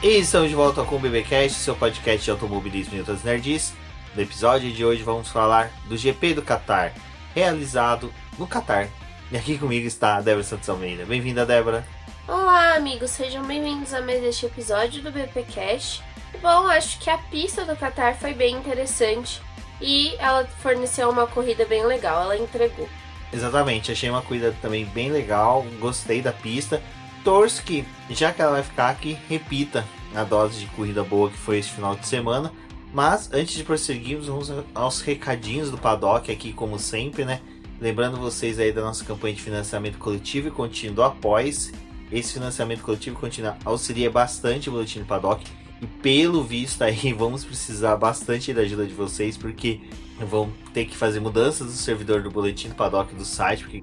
E estamos de volta com o BBcast, seu podcast de automobilismo e outras nerds. No episódio de hoje vamos falar do GP do Qatar, realizado no Qatar. E aqui comigo está a Débora Santos Almeida. Bem-vinda, Débora. Olá, amigos, sejam bem-vindos a mais este episódio do BBcast. Bom, acho que a pista do Qatar foi bem interessante e ela forneceu uma corrida bem legal, ela entregou. Exatamente, achei uma corrida também bem legal, gostei da pista. Torço que, já que ela vai ficar aqui, repita a dose de corrida boa que foi esse final de semana. Mas antes de prosseguirmos, vamos aos recadinhos do paddock aqui, como sempre, né? Lembrando vocês aí da nossa campanha de financiamento coletivo e contínuo do Apoia-se. Esse financiamento coletivo e contínuo auxilia bastante o Boletim do Paddock. E pelo visto aí, vamos precisar bastante da ajuda de vocês, porque vão ter que fazer mudanças do servidor do Boletim do Paddock do site, porque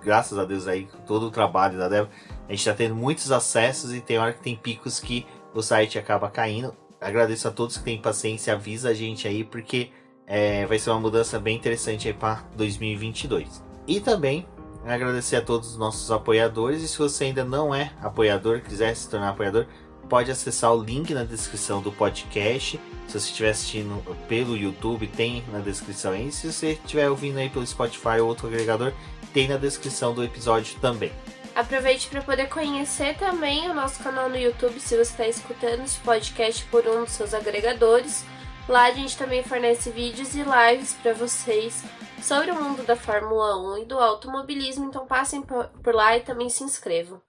graças a Deus aí, com todo o trabalho da Débora, a gente está tendo muitos acessos e tem hora que tem picos que o site acaba caindo. Agradeço a todos que têm paciência, avisa a gente aí, porque vai ser uma mudança bem interessante aí para 2022. E também agradecer a todos os nossos apoiadores, e se você ainda não é apoiador, quiser se tornar apoiador, pode acessar o link na descrição do podcast. Se você estiver assistindo pelo YouTube, tem na descrição aí. Se você estiver ouvindo aí pelo Spotify ou outro agregador, tem na descrição do episódio também. Aproveite para poder conhecer também o nosso canal no YouTube, se você está escutando esse podcast por um dos seus agregadores. Lá a gente também fornece vídeos e lives para vocês sobre o mundo da Fórmula 1 e do automobilismo, então passem por lá e também se inscrevam.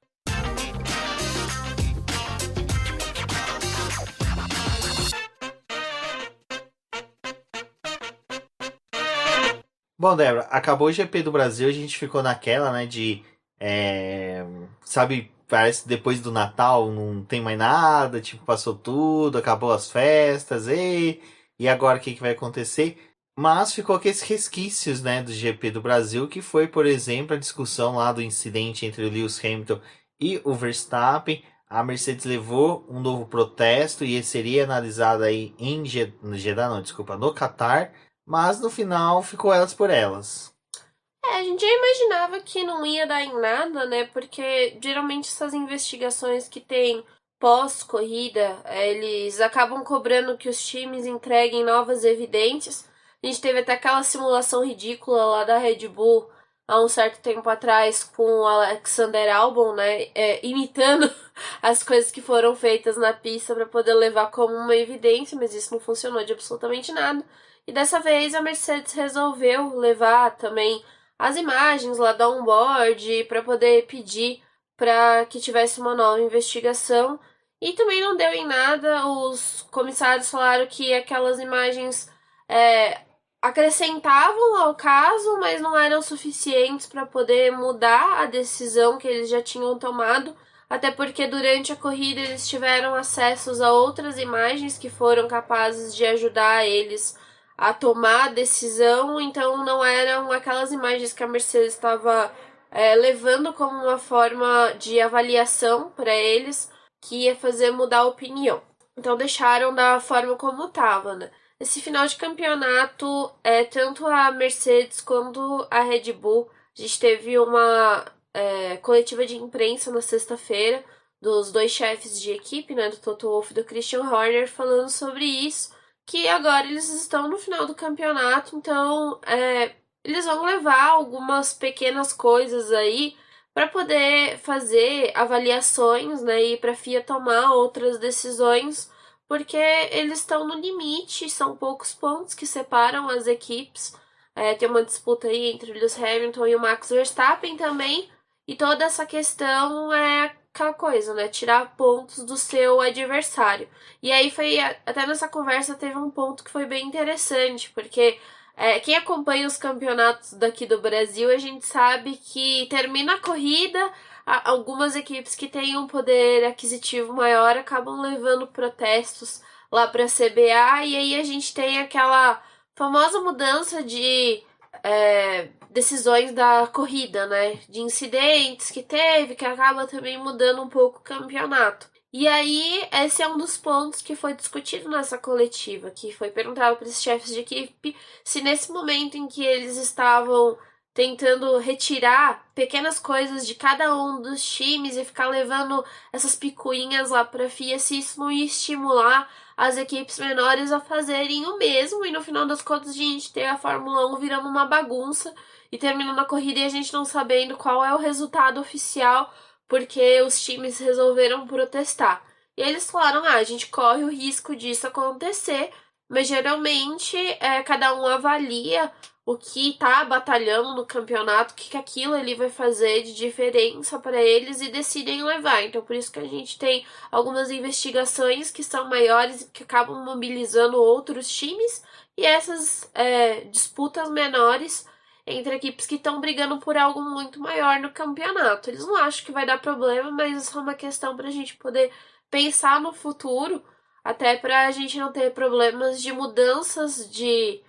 Bom, Débora, acabou o GP do Brasil, a gente ficou naquela, né, de... sabe, parece que depois do Natal não tem mais nada, tipo, passou tudo, acabou as festas, e agora o que vai acontecer? Mas ficou aqueles resquícios, né, do GP do Brasil, que foi, por exemplo, a discussão lá do incidente entre o Lewis Hamilton e o Verstappen. A Mercedes levou um novo protesto e ele seria analisado aí no Qatar, mas no final ficou elas por elas. A gente já imaginava que não ia dar em nada, né? Porque geralmente essas investigações que tem pós-corrida, eles acabam cobrando que os times entreguem novas evidências. A gente teve até aquela simulação ridícula lá da Red Bull há um certo tempo atrás com o Alexander Albon, né? Imitando as coisas que foram feitas na pista para poder levar como uma evidência, mas isso não funcionou de absolutamente nada. E dessa vez a Mercedes resolveu levar também as imagens lá da onboard para poder pedir para que tivesse uma nova investigação. E também não deu em nada. Os comissários falaram que aquelas imagens acrescentavam ao caso, mas não eram suficientes para poder mudar a decisão que eles já tinham tomado, até porque durante a corrida eles tiveram acessos a outras imagens que foram capazes de ajudar eles a tomar a decisão, então não eram aquelas imagens que a Mercedes estava levando como uma forma de avaliação para eles que ia fazer mudar a opinião. Então deixaram da forma como estava, né? Esse final de campeonato, tanto a Mercedes quanto a Red Bull, a gente teve uma coletiva de imprensa na sexta-feira dos dois chefes de equipe, né, do Toto Wolff e do Christian Horner, falando sobre isso, que agora eles estão no final do campeonato, então eles vão levar algumas pequenas coisas aí para poder fazer avaliações, né, e para a FIA tomar outras decisões, porque eles estão no limite, são poucos pontos que separam as equipes. Tem uma disputa aí entre o Lewis Hamilton e o Max Verstappen também, e toda essa questão é aquela coisa, né, tirar pontos do seu adversário. E aí até nessa conversa teve um ponto que foi bem interessante, porque quem acompanha os campeonatos daqui do Brasil, a gente sabe que termina a corrida, algumas equipes que têm um poder aquisitivo maior acabam levando protestos lá para a CBA, e aí a gente tem aquela famosa mudança de decisões da corrida, né? De incidentes que teve, que acaba também mudando um pouco o campeonato. E aí, esse é um dos pontos que foi discutido nessa coletiva, que foi perguntado para os chefes de equipe se nesse momento em que eles estavam tentando retirar pequenas coisas de cada um dos times e ficar levando essas picuinhas lá para a FIA, se isso não ia estimular as equipes menores a fazerem o mesmo, e no final das contas a gente ter a Fórmula 1 virando uma bagunça e terminando a corrida e a gente não sabendo qual é o resultado oficial, porque os times resolveram protestar. E eles falaram, a gente corre o risco disso acontecer, mas geralmente cada um avalia o que tá batalhando no campeonato, o que aquilo ali vai fazer de diferença para eles e decidem levar. Então, por isso que a gente tem algumas investigações que são maiores e que acabam mobilizando outros times, e essas disputas menores entre equipes que estão brigando por algo muito maior no campeonato. Eles não acham que vai dar problema, mas isso é uma questão para a gente poder pensar no futuro, até para a gente não ter problemas de mudanças de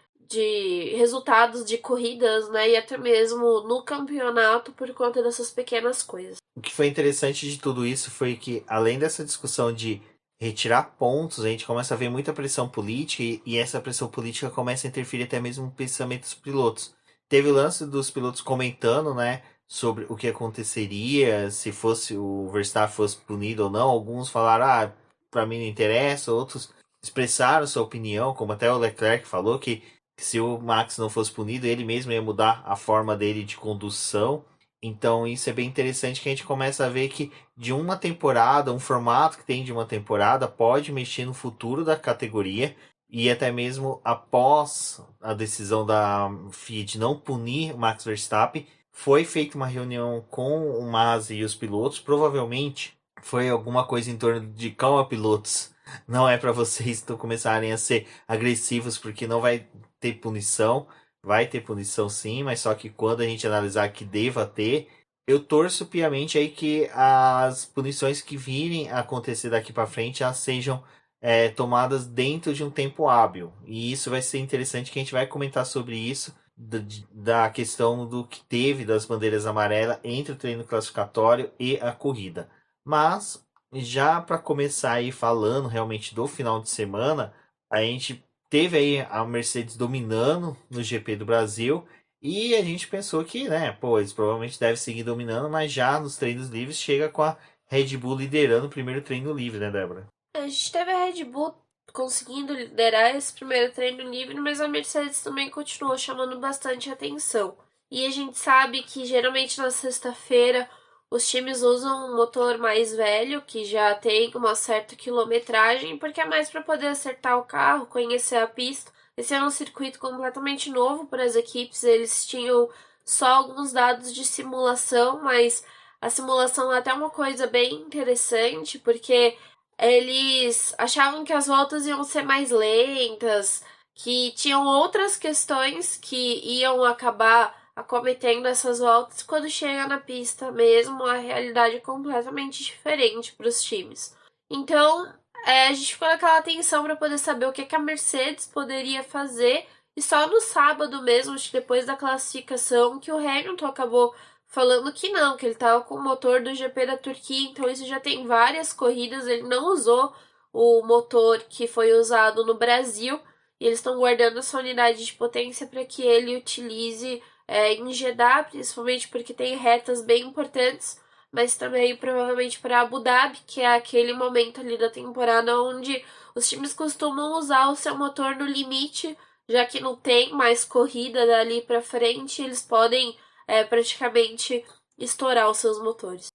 resultados de corridas, né? E até mesmo no campeonato por conta dessas pequenas coisas. O que foi interessante de tudo isso foi que, além dessa discussão de retirar pontos, a gente começa a ver muita pressão política e essa pressão política começa a interferir até mesmo no pensamento dos pilotos. Teve o lance dos pilotos comentando, né, sobre o que aconteceria se fosse o Verstappen fosse punido ou não. Alguns falaram, para mim não interessa, outros expressaram sua opinião, como até o Leclerc falou que se o Max não fosse punido, ele mesmo ia mudar a forma dele de condução. Então isso é bem interessante que a gente começa a ver que de uma temporada, um formato que tem de uma temporada pode mexer no futuro da categoria e até mesmo após a decisão da FIA de não punir o Max Verstappen, foi feita uma reunião com o Masi e os pilotos, provavelmente foi alguma coisa em torno de calma pilotos, não é para vocês começarem a ser agressivos porque não vai ter punição. Vai ter punição sim, mas só que quando a gente analisar que deva ter, eu torço piamente aí que as punições que virem a acontecer daqui para frente elas sejam tomadas dentro de um tempo hábil. E isso vai ser interessante que a gente vai comentar sobre isso, da questão do que teve das bandeiras amarelas entre o treino classificatório e a corrida. Mas, já para começar aí falando realmente do final de semana, a gente teve aí a Mercedes dominando no GP do Brasil e a gente pensou que, né, pô, eles provavelmente devem seguir dominando, mas já nos treinos livres chega com a Red Bull liderando o primeiro treino livre, né, Débora? A gente teve a Red Bull conseguindo liderar esse primeiro treino livre, mas a Mercedes também continuou chamando bastante atenção. E a gente sabe que geralmente na sexta-feira os times usam um motor mais velho, que já tem uma certa quilometragem, porque é mais para poder acertar o carro, conhecer a pista. Esse é um circuito completamente novo para as equipes, eles tinham só alguns dados de simulação, mas a simulação é até uma coisa bem interessante, porque eles achavam que as voltas iam ser mais lentas, que tinham outras questões que iam acabar acometendo essas voltas. Quando chega na pista mesmo, a realidade é completamente diferente para os times. Então, a gente ficou naquela tensão para poder saber o que a Mercedes poderia fazer. E só no sábado mesmo, acho que depois da classificação, que o Hamilton acabou falando que não, que ele estava com o motor do GP da Turquia, então isso já tem várias corridas, ele não usou o motor que foi usado no Brasil, e eles estão guardando essa unidade de potência para que ele utilize em Jeddah, principalmente porque tem retas bem importantes, mas também provavelmente para Abu Dhabi, que é aquele momento ali da temporada onde os times costumam usar o seu motor no limite, já que não tem mais corrida dali para frente, eles podem praticamente estourar os seus motores.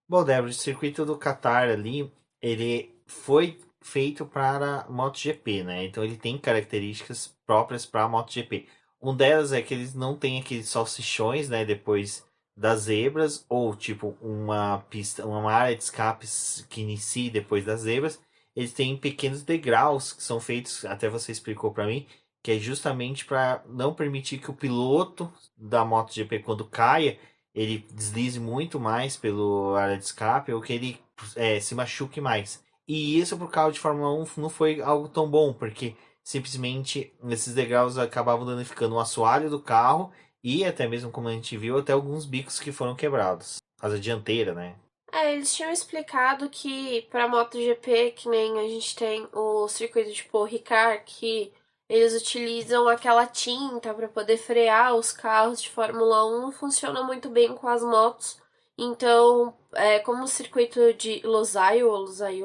Bom, Débora, o circuito do Qatar ali, ele foi feito para MotoGP, né? Então ele tem características próprias para MotoGP. Um delas é que eles não têm aqueles salsichões, né? Depois das zebras, ou tipo uma pista, uma área de escape que inicie depois das zebras. Eles têm pequenos degraus que são feitos, até você explicou para mim, que é justamente para não permitir que o piloto da MotoGP, quando caia, ele deslize muito mais pelo área de escape ou que ele se machuque mais. E isso pro carro de Fórmula 1 não foi algo tão bom, porque simplesmente esses degraus acabavam danificando o assoalho do carro e até mesmo, como a gente viu, até alguns bicos que foram quebrados. Asa dianteira, né? Eles tinham explicado que para MotoGP, que nem a gente tem o circuito de Paul Ricard, que eles utilizam aquela tinta para poder frear os carros de Fórmula 1, não funciona muito bem com as motos. Então, como o circuito de Losail,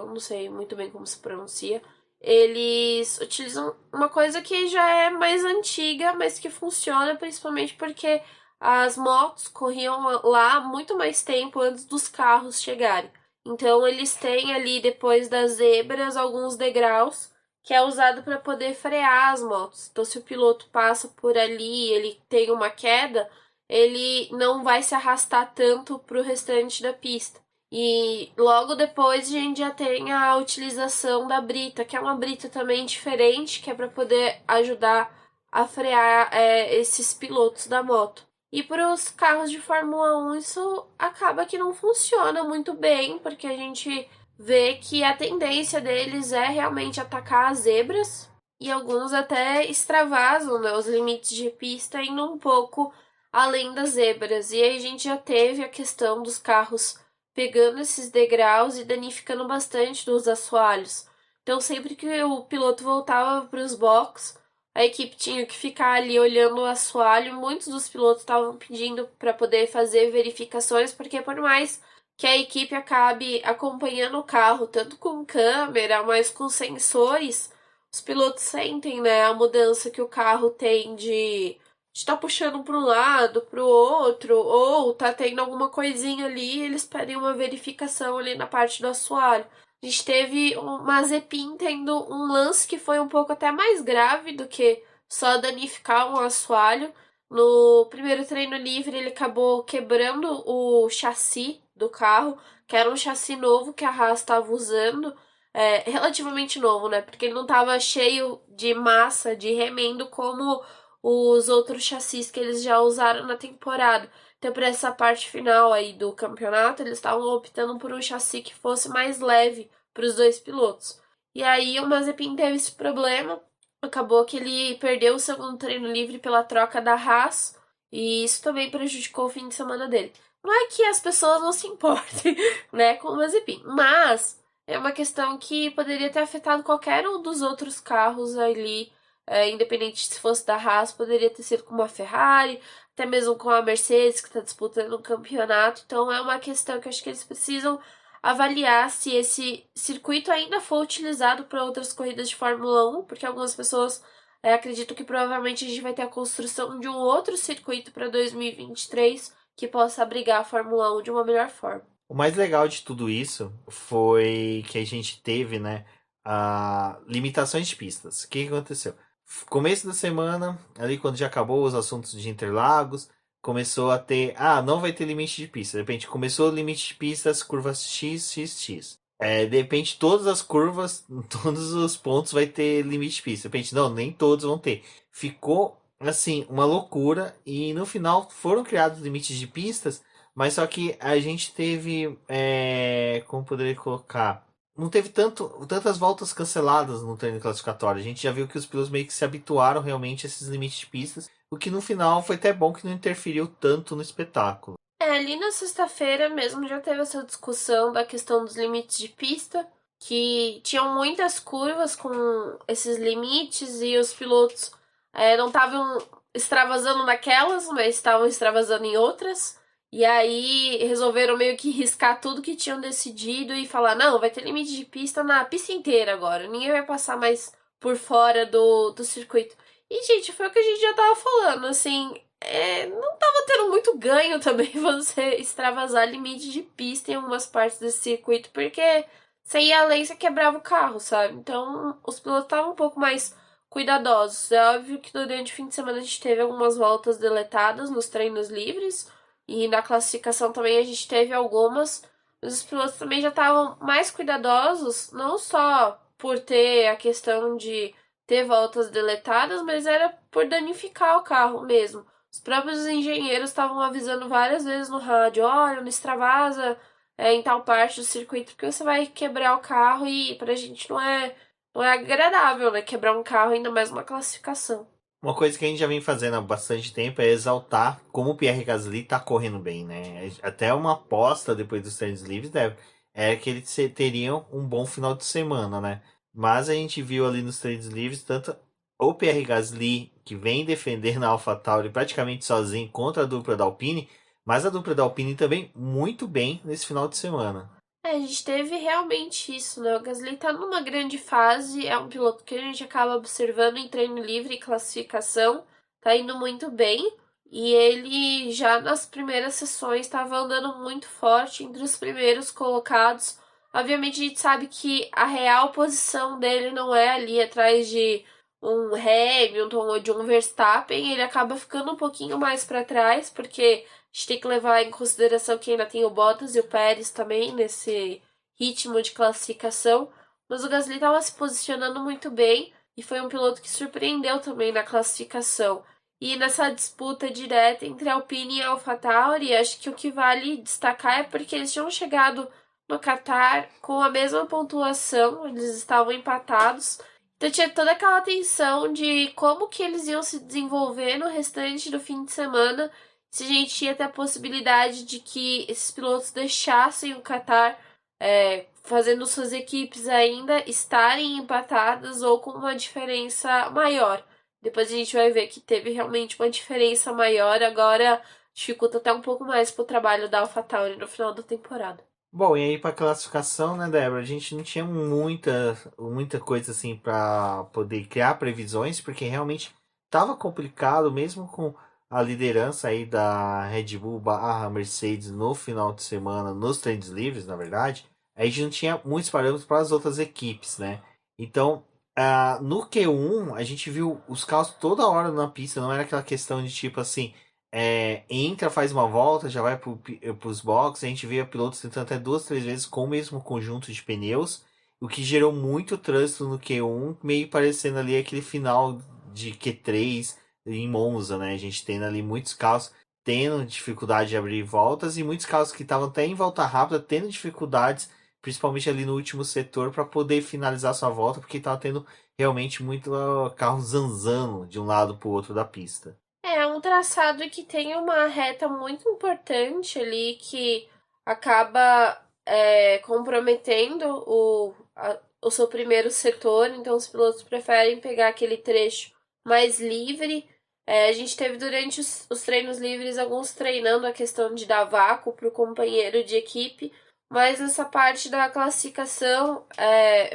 não sei muito bem como se pronuncia, eles utilizam uma coisa que já é mais antiga, mas que funciona principalmente porque as motos corriam lá muito mais tempo antes dos carros chegarem. Então, eles têm ali, depois das zebras, alguns degraus que é usado para poder frear as motos. Então, se o piloto passa por ali, ele tem uma queda, ele não vai se arrastar tanto para o restante da pista. E logo depois a gente já tem a utilização da brita, que é uma brita também diferente, que é para poder ajudar a frear esses pilotos da moto. E para os carros de Fórmula 1 isso acaba que não funciona muito bem, porque a gente vê que a tendência deles é realmente atacar as zebras e alguns até extravasam, né, os limites de pista indo um pouco além das zebras. E aí a gente já teve a questão dos carros pegando esses degraus e danificando bastante dos assoalhos. Então sempre que o piloto voltava para os boxes, a equipe tinha que ficar ali olhando o assoalho. Muitos dos pilotos estavam pedindo para poder fazer verificações, porque por mais que a equipe acabe acompanhando o carro, tanto com câmera, mas com sensores, os pilotos sentem, né, a mudança que o carro tem de estar puxando para um lado, para o outro, ou tá tendo alguma coisinha ali, eles pedem uma verificação ali na parte do assoalho. A gente teve uma Mazepin tendo um lance que foi um pouco até mais grave do que só danificar um assoalho. No primeiro treino livre, ele acabou quebrando o chassi do carro, que era um chassi novo que a Haas estava usando, relativamente novo, né? Porque ele não estava cheio de massa, de remendo, como os outros chassis que eles já usaram na temporada. Então, para essa parte final aí do campeonato, eles estavam optando por um chassi que fosse mais leve para os dois pilotos. E aí o Mazepin teve esse problema, acabou que ele perdeu o segundo treino livre pela troca da Haas, e isso também prejudicou o fim de semana dele. Não é que as pessoas não se importem, né, com o Mazepin, mas é uma questão que poderia ter afetado qualquer um dos outros carros ali, independente se fosse da Haas, poderia ter sido com uma Ferrari, até mesmo com a Mercedes, que está disputando um campeonato. Então é uma questão que eu acho que eles precisam avaliar se esse circuito ainda for utilizado para outras corridas de Fórmula 1, porque algumas pessoas acreditam que provavelmente a gente vai ter a construção de um outro circuito para 2023 que possa abrigar a Fórmula 1 de uma melhor forma. O mais legal de tudo isso foi que a gente teve, né, limitações de pistas. O que aconteceu? Começo da semana, ali quando já acabou os assuntos de Interlagos, começou a ter, não vai ter limite de pista. De repente começou o limite de pistas, curvas X, X, X. De repente todas as curvas, todos os pontos vai ter limite de pista. De repente não, nem todos vão ter. Ficou assim uma loucura e no final foram criados limites de pistas, mas só que a gente teve, como poderia colocar, não teve tantas voltas canceladas no treino classificatório. A gente já viu que os pilotos meio que se habituaram realmente a esses limites de pistas, o que no final foi até bom que não interferiu tanto no espetáculo. Ali na sexta-feira mesmo já teve essa discussão da questão dos limites de pista, que tinham muitas curvas com esses limites e os pilotos não estavam extravasando naquelas, mas estavam extravasando em outras. E aí resolveram meio que riscar tudo que tinham decidido e falar: não, vai ter limite de pista na pista inteira agora, ninguém vai passar mais por fora do circuito. E, gente, foi o que a gente já tava falando, assim, não tava tendo muito ganho também você extravasar limite de pista em algumas partes desse circuito, porque você ia além, você quebrava o carro, sabe? Então, os pilotos estavam um pouco mais cuidadosos. É óbvio que durante o fim de semana a gente teve algumas voltas deletadas nos treinos livres, e na classificação também a gente teve algumas, mas os pilotos também já estavam mais cuidadosos, não só por ter a questão de ter voltas deletadas, mas era por danificar o carro mesmo. Os próprios engenheiros estavam avisando várias vezes no rádio: olha, não extravasa em tal parte do circuito, porque você vai quebrar o carro e pra gente não é agradável, né? Quebrar um carro, ainda mais uma classificação. Uma coisa que a gente já vem fazendo há bastante tempo é exaltar como o Pierre Gasly tá correndo bem, né? Até uma aposta depois dos treinos livres, né, é que eles teriam um bom final de semana, né? Mas a gente viu ali nos treinos livres tanto o Pierre Gasly, que vem defendendo a AlphaTauri praticamente sozinho contra a dupla da Alpine, mas a dupla da Alpine também muito bem nesse final de semana. A gente teve realmente isso, né? O Gasly tá numa grande fase, é um piloto que a gente acaba observando em treino livre e classificação, tá indo muito bem. E ele já nas primeiras sessões estava andando muito forte entre os primeiros colocados. Obviamente a gente sabe que a real posição dele não é ali atrás de um Hamilton ou de um Verstappen, ele acaba ficando um pouquinho mais para trás, porque a gente tem que levar em consideração que ainda tem o Bottas e o Pérez também nesse ritmo de classificação. Mas o Gasly estava se posicionando muito bem e foi um piloto que surpreendeu também na classificação. E nessa disputa direta entre Alpine e AlphaTauri, acho que o que vale destacar é porque eles tinham chegado no Qatar com a mesma pontuação, eles estavam empatados. Então tinha toda aquela tensão de como que eles iam se desenvolver no restante do fim de semana, se a gente ia ter a possibilidade de que esses pilotos deixassem o Qatar, fazendo suas equipes ainda estarem empatadas ou com uma diferença maior. Depois a gente vai ver que teve realmente uma diferença maior, agora dificulta até um pouco mais pro trabalho da AlphaTauri no final da temporada. Bom, e aí para classificação, né, Débora? A gente não tinha muita coisa assim para poder criar previsões, porque realmente estava complicado, mesmo com a liderança aí da Red Bull barra Mercedes no final de semana, nos treinos livres, na verdade, a gente não tinha muitos parâmetros para as outras equipes, né? Então, no Q1, a gente viu os carros toda hora na pista, não era aquela questão de tipo assim. Entra, faz uma volta, já vai para os boxes. A gente vê a pilotos tentando até duas, três vezes com o mesmo conjunto de pneus, o que gerou muito trânsito no Q1, meio parecendo ali aquele final de Q3 em Monza, né? A gente tendo ali muitos carros tendo dificuldade de abrir voltas e muitos carros que estavam até em volta rápida tendo dificuldades, principalmente ali no último setor, para poder finalizar sua volta, porque estava tendo realmente muito carro zanzando de um lado para o outro da pista. É um traçado que tem uma reta muito importante ali que acaba comprometendo o seu primeiro setor, então os pilotos preferem pegar aquele trecho mais livre. A gente teve durante os treinos livres alguns treinando a questão de dar vácuo para o companheiro de equipe, mas nessa parte da classificação,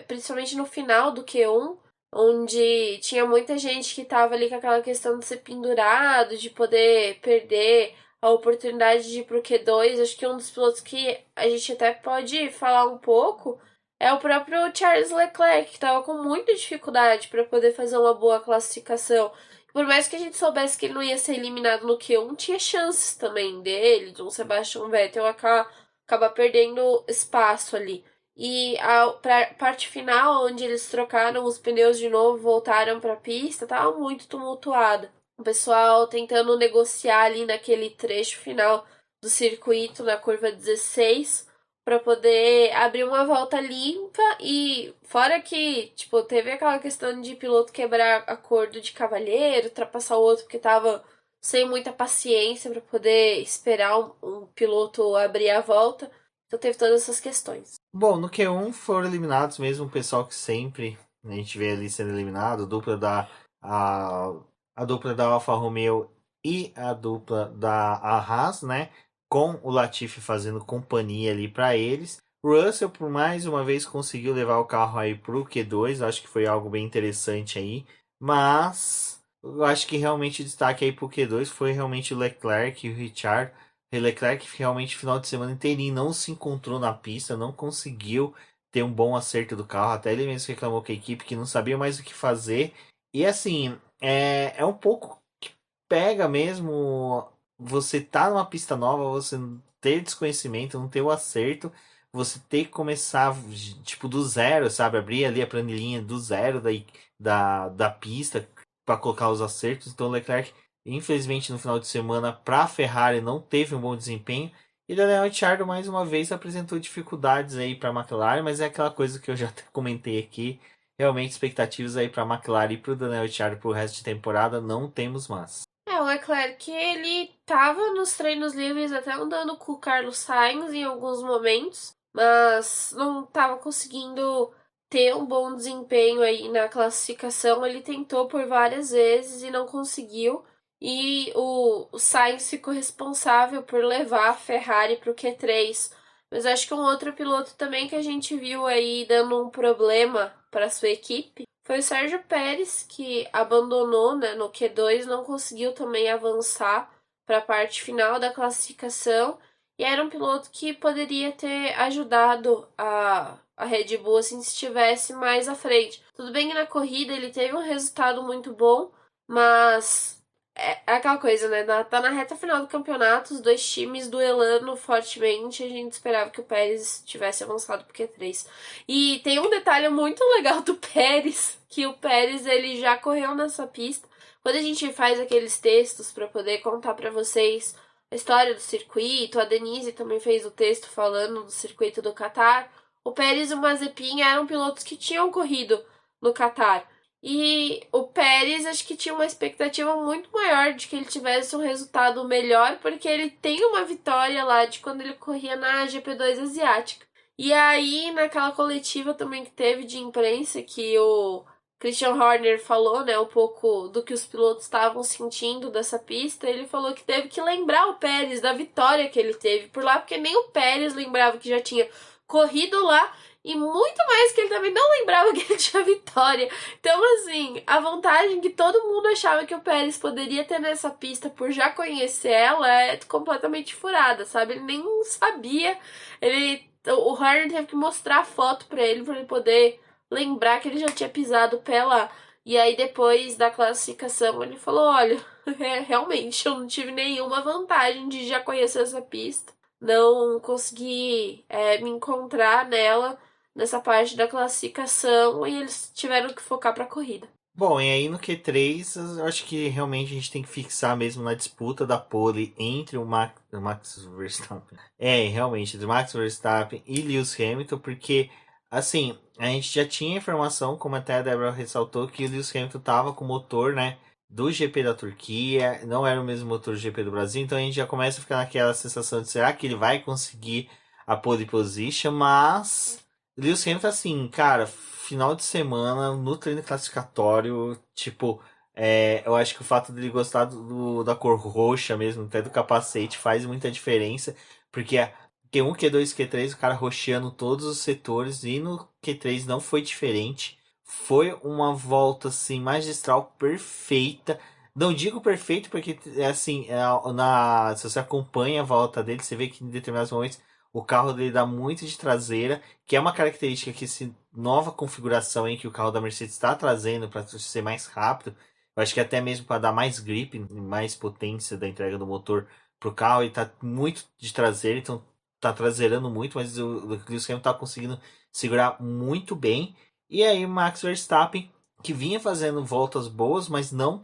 principalmente no final do Q1, onde tinha muita gente que tava ali com aquela questão de ser pendurado, de poder perder a oportunidade de ir pro Q2. Acho que um dos pilotos que a gente até pode falar um pouco é o próprio Charles Leclerc, que tava com muita dificuldade para poder fazer uma boa classificação. Por mais que a gente soubesse que ele não ia ser eliminado no Q1, tinha chances também dele, de um Sebastian Vettel acaba perdendo espaço ali. E a parte final, onde eles trocaram os pneus de novo, voltaram para a pista, tava muito tumultuada. O pessoal tentando negociar ali naquele trecho final do circuito, na curva 16, para poder abrir uma volta limpa. E fora que, tipo, teve aquela questão de piloto quebrar acordo de cavalheiro, ultrapassar o outro porque tava sem muita paciência para poder esperar um piloto abrir a volta. Então teve todas essas questões. Bom, no Q1 foram eliminados mesmo o pessoal que sempre a gente vê ali sendo eliminado, a, a dupla da Alfa Romeo e a dupla da Haas, né? Com o Latifi fazendo companhia ali para eles. Russell, por mais uma vez, conseguiu levar o carro aí pro Q2, acho que foi algo bem interessante aí. Mas eu acho que realmente o destaque aí pro Q2 foi realmente o Leclerc e o Richard. O Leclerc realmente final de semana inteirinho não se encontrou na pista, não conseguiu ter um bom acerto do carro. Até ele mesmo reclamou com a equipe que não sabia mais o que fazer. E assim, é um pouco que pega mesmo você tá numa pista nova, você ter desconhecimento, não ter o acerto, você ter que começar tipo do zero, sabe? Abrir ali a planilhinha do zero da pista para colocar os acertos. Então o Leclerc infelizmente, no final de semana, para a Ferrari não teve um bom desempenho. E Daniel Ricciardo, mais uma vez, apresentou dificuldades aí para a McLaren, mas é aquela coisa que eu já até comentei aqui. Realmente, expectativas aí para a McLaren e para o Daniel Ricciardo para o resto de temporada não temos mais. O Leclerc, ele tava nos treinos livres até andando com o Carlos Sainz em alguns momentos, mas não tava conseguindo ter um bom desempenho aí na classificação. Ele tentou por várias vezes e não conseguiu. E o Sainz ficou responsável por levar a Ferrari para o Q3. Mas acho que um outro piloto também que a gente viu aí dando um problema para sua equipe foi o Sérgio Pérez, que abandonou, né, no Q2, não conseguiu também avançar para a parte final da classificação. E era um piloto que poderia ter ajudado a Red Bull assim, se estivesse mais à frente. Tudo bem que na corrida ele teve um resultado muito bom, mas é aquela coisa, né? Tá na reta final do campeonato, os dois times duelando fortemente. A gente esperava que o Pérez tivesse avançado pro Q3. E tem um detalhe muito legal do Pérez, que o Pérez ele já correu nessa pista. Quando a gente faz aqueles textos para poder contar para vocês a história do circuito, a Denise também fez o texto falando do circuito do Qatar. O Pérez e o Mazepin eram pilotos que tinham corrido no Qatar. E o Pérez acho que tinha uma expectativa muito maior de que ele tivesse um resultado melhor, porque ele tem uma vitória lá de quando ele corria na GP2 Asiática. E aí, naquela coletiva também que teve de imprensa, que o Christian Horner falou, né, um pouco do que os pilotos estavam sentindo dessa pista, ele falou que teve que lembrar o Pérez da vitória que ele teve por lá, porque nem o Pérez lembrava que já tinha corrido lá e muito mais que ele também não lembrava que ele tinha vitória. Então, assim, a vantagem que todo mundo achava que o Pérez poderia ter nessa pista por já conhecer ela é completamente furada, sabe? Ele nem sabia. O Horner teve que mostrar a foto pra ele poder lembrar que ele já tinha pisado o pé lá. E aí, depois da classificação, ele falou: olha, realmente, eu não tive nenhuma vantagem de já conhecer essa pista. Não consegui me encontrar nela, nessa parte da classificação, e eles tiveram que focar para a corrida. Bom, e aí no Q3, eu acho que realmente a gente tem que fixar mesmo na disputa da pole entre o Max Verstappen. É, realmente, entre Max Verstappen e Lewis Hamilton, porque, assim, a gente já tinha informação, como até a Débora ressaltou, que o Lewis Hamilton tava com o motor, né, do GP da Turquia, não era o mesmo motor do GP do Brasil, então a gente já começa a ficar naquela sensação de será que ele vai conseguir a pole position, mas Lewis Hamilton, assim, cara, final de semana, no treino classificatório, tipo, eu acho que o fato dele gostar da cor roxa mesmo, até do capacete, faz muita diferença, porque Q1, Q2, Q3, o cara roxeando todos os setores, e no Q3 não foi diferente. Foi uma volta, assim, magistral, perfeita. Não digo perfeito, porque, assim, se você acompanha a volta dele, você vê que em determinados momentos o carro dele dá muito de traseira, que é uma característica que essa nova configuração em que o carro da Mercedes está trazendo para ser mais rápido. Eu acho que até mesmo para dar mais grip, mais potência da entrega do motor pro carro, e tá muito de traseira, então tá traseirando muito, mas o Lewis Hamilton tá conseguindo segurar muito bem. E aí Max Verstappen, que vinha fazendo voltas boas, mas não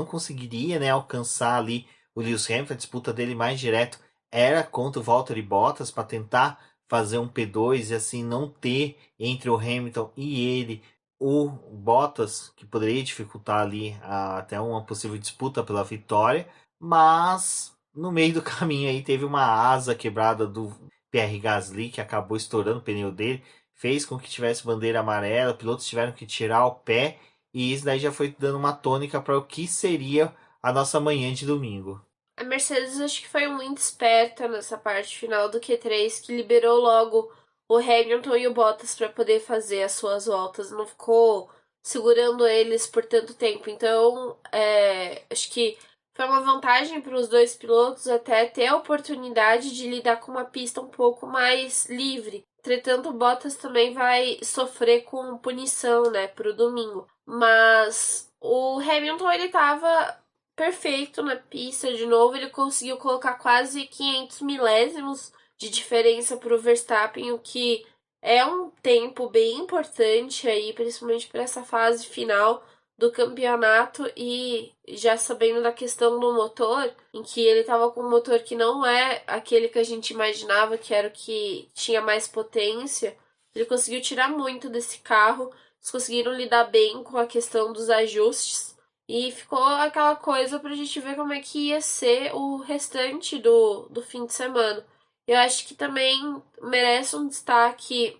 conseguiria, né, alcançar ali o Lewis Hamilton. A disputa dele mais direto era contra o Valtteri Bottas para tentar fazer um P2 e assim não ter entre o Hamilton e ele o Bottas, que poderia dificultar ali até uma possível disputa pela vitória, mas no meio do caminho aí teve uma asa quebrada do Pierre Gasly, que acabou estourando o pneu dele, fez com que tivesse bandeira amarela, pilotos tiveram que tirar o pé, e isso daí já foi dando uma tônica para o que seria a nossa manhã de domingo. A Mercedes acho que foi muito esperta nessa parte final do Q3, que liberou logo o Hamilton e o Bottas para poder fazer as suas voltas, não ficou segurando eles por tanto tempo. Então, acho que foi uma vantagem para os dois pilotos até ter a oportunidade de lidar com uma pista um pouco mais livre. Entretanto, o Bottas também vai sofrer com punição, né, para o domingo. Mas o Hamilton, ele tava perfeito na pista de novo. Ele conseguiu colocar quase 500 milésimos de diferença para o Verstappen, o que é um tempo bem importante aí, principalmente para essa fase final do campeonato. E já sabendo da questão do motor, em que ele estava com um motor que não é aquele que a gente imaginava, que era o que tinha mais potência, ele conseguiu tirar muito desse carro. Eles conseguiram lidar bem com a questão dos ajustes. E ficou aquela coisa pra gente ver como é que ia ser o restante do fim de semana. Eu acho que também merece um destaque,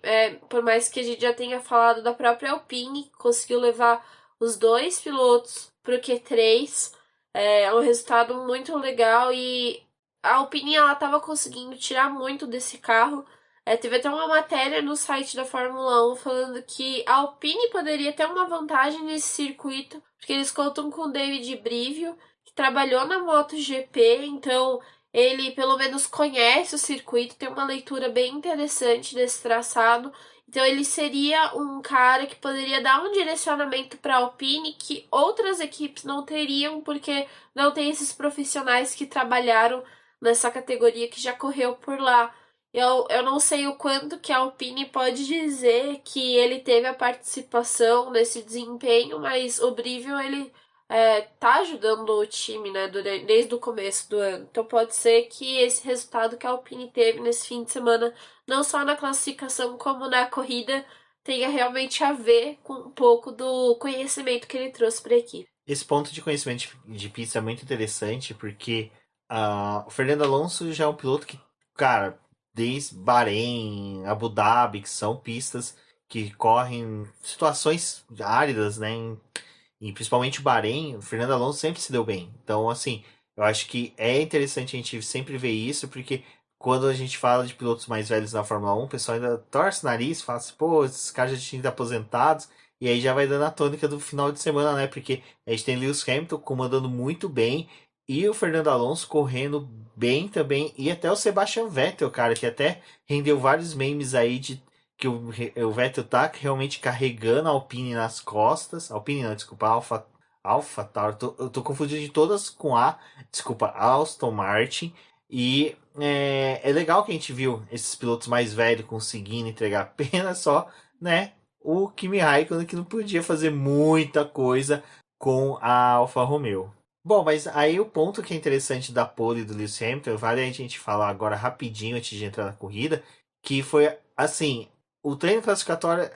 por mais que a gente já tenha falado da própria Alpine, que conseguiu levar os dois pilotos para o Q3. É um resultado muito legal e a Alpine ela estava conseguindo tirar muito desse carro. Teve até uma matéria no site da Fórmula 1 falando que a Alpine poderia ter uma vantagem nesse circuito, porque eles contam com o David Brivio, que trabalhou na MotoGP, então ele pelo menos conhece o circuito, tem uma leitura bem interessante desse traçado. Então ele seria um cara que poderia dar um direcionamento para a Alpine que outras equipes não teriam, porque não tem esses profissionais que trabalharam nessa categoria que já correu por lá. Eu não sei o quanto que a Alpine pode dizer que ele teve a participação nesse desempenho, mas o Brivio ele tá ajudando o time, né, desde o começo do ano. Então pode ser que esse resultado que a Alpine teve nesse fim de semana, não só na classificação como na corrida, tenha realmente a ver com um pouco do conhecimento que ele trouxe para a equipe. Esse ponto de conhecimento de pista é muito interessante porque o Fernando Alonso já é um piloto que, cara, desde Bahrein, Abu Dhabi, que são pistas que correm situações áridas, né? E principalmente o Bahrein, o Fernando Alonso sempre se deu bem. Então, assim, eu acho que é interessante a gente sempre ver isso, porque quando a gente fala de pilotos mais velhos na Fórmula 1, o pessoal ainda torce o nariz, fala assim, pô, esses caras já tinham ido aposentados, e aí já vai dando a tônica do final de semana, né? Porque a gente tem Lewis Hamilton comandando muito bem, e o Fernando Alonso correndo bem também, e até o Sebastian Vettel, cara, que até rendeu vários memes aí de que o Vettel tá realmente carregando a Alpine nas costas. Alpine não, desculpa, Alpha Tauri. Eu tô confundindo de todas com A. Desculpa, Aston Martin. E é legal que a gente viu esses pilotos mais velhos conseguindo entregar pena só, né? O Kimi Raikkonen que não podia fazer muita coisa com a Alfa Romeo. Bom, mas aí o ponto que é interessante da pole do Lewis Hamilton, vale a gente falar agora rapidinho antes de entrar na corrida, que foi assim, o treino classificatório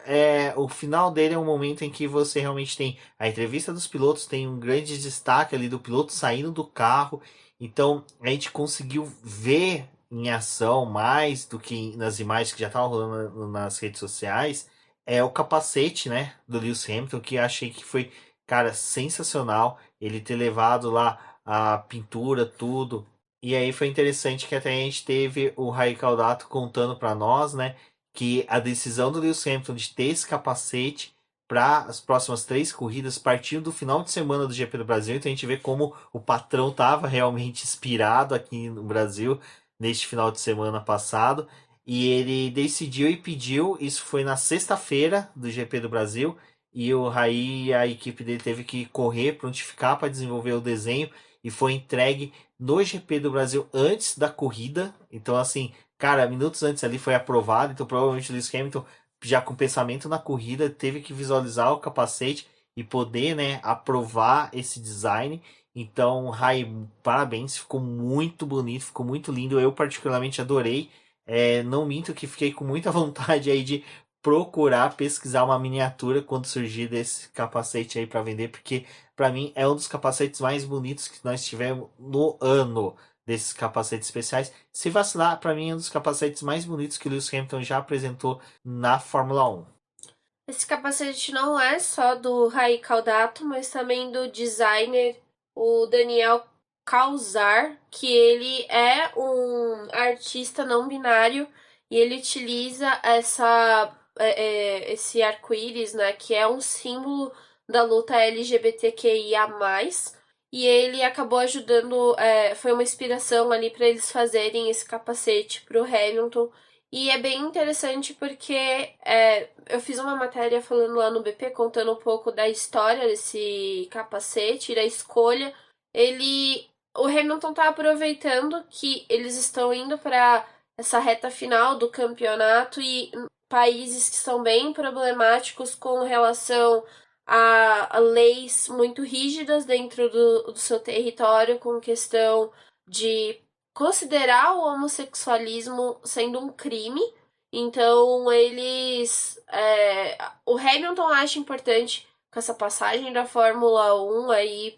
o final dele é um momento em que você realmente tem a entrevista dos pilotos, tem um grande destaque ali do piloto saindo do carro. Então a gente conseguiu ver em ação mais do que nas imagens que já estavam rolando nas redes sociais, é o capacete, né, do Lewis Hamilton, que eu achei que foi, cara, sensacional ele ter levado lá a pintura, tudo. E aí foi interessante que até a gente teve o Raí Caldato contando para nós, né, que a decisão do Lewis Hamilton de ter esse capacete para as próximas 3 corridas partiu do final de semana do GP do Brasil. Então a gente vê como o patrão estava realmente inspirado aqui no Brasil neste final de semana passado. E ele decidiu e pediu, isso foi na sexta-feira do GP do Brasil, e o Raí e a equipe dele teve que correr, prontificar para desenvolver o desenho, e foi entregue no GP do Brasil antes da corrida. Então, assim, cara, minutos antes ali foi aprovado, então provavelmente o Lewis Hamilton, já com pensamento na corrida, teve que visualizar o capacete e poder, né, aprovar esse design. Então, Rai, parabéns, ficou muito bonito, ficou muito lindo. Eu particularmente adorei. Não minto que fiquei com muita vontade aí de procurar pesquisar uma miniatura quando surgir desse capacete aí para vender, porque para mim é um dos capacetes mais bonitos que nós tivemos no ano desses capacetes especiais. Se vacilar, para mim é um dos capacetes mais bonitos que o Lewis Hamilton já apresentou na Fórmula 1. Esse capacete não é só do Rai Caldato, mas também do designer, o Daniel Causar, que ele é um artista não binário e ele utiliza esse arco-íris, né, que é um símbolo da luta LGBTQIA+, e ele acabou ajudando, foi uma inspiração ali para eles fazerem esse capacete para o Hamilton. E é bem interessante porque eu fiz uma matéria falando lá no BP, contando um pouco da história desse capacete e da escolha. O Hamilton tá aproveitando que eles estão indo para essa reta final do campeonato e países que são bem problemáticos com relação a leis muito rígidas dentro do seu território, com questão de considerar o homossexualismo sendo um crime. Então, o Hamilton acha importante, com essa passagem da Fórmula 1 aí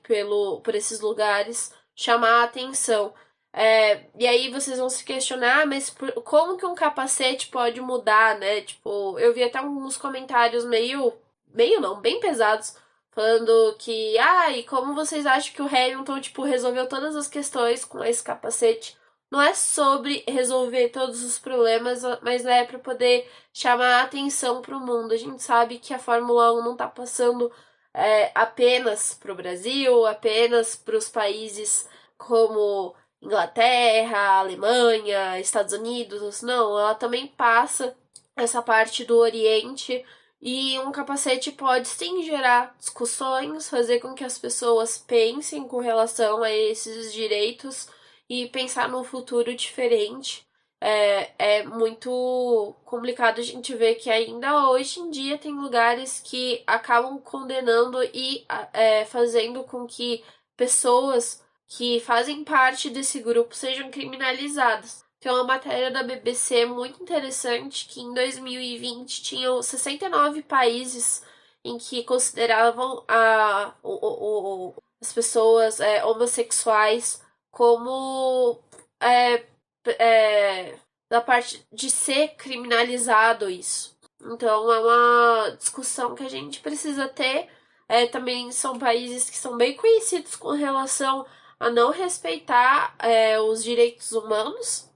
por esses lugares, chamar a atenção. E aí vocês vão se questionar, mas como que um capacete pode mudar, né? Tipo, eu vi até alguns comentários meio não, bem pesados, falando que, e como vocês acham que o Hamilton, tipo, resolveu todas as questões com esse capacete? Não é sobre resolver todos os problemas, mas é para poder chamar a atenção para o mundo. A gente sabe que a Fórmula 1 não tá passando apenas para o Brasil, apenas para os países como Inglaterra, Alemanha, Estados Unidos, não, ela também passa essa parte do Oriente e um capacete pode sim gerar discussões, fazer com que as pessoas pensem com relação a esses direitos e pensar num futuro diferente. É muito complicado a gente ver que ainda hoje em dia tem lugares que acabam condenando e fazendo com que pessoas que fazem parte desse grupo sejam criminalizadas. Tem uma matéria da BBC muito interessante que em 2020 tinham 69 países em que consideravam as pessoas homossexuais como é, da parte de ser criminalizado isso. Então é uma discussão que a gente precisa ter. Também são países que são bem conhecidos com relação a não respeitar os direitos humanos.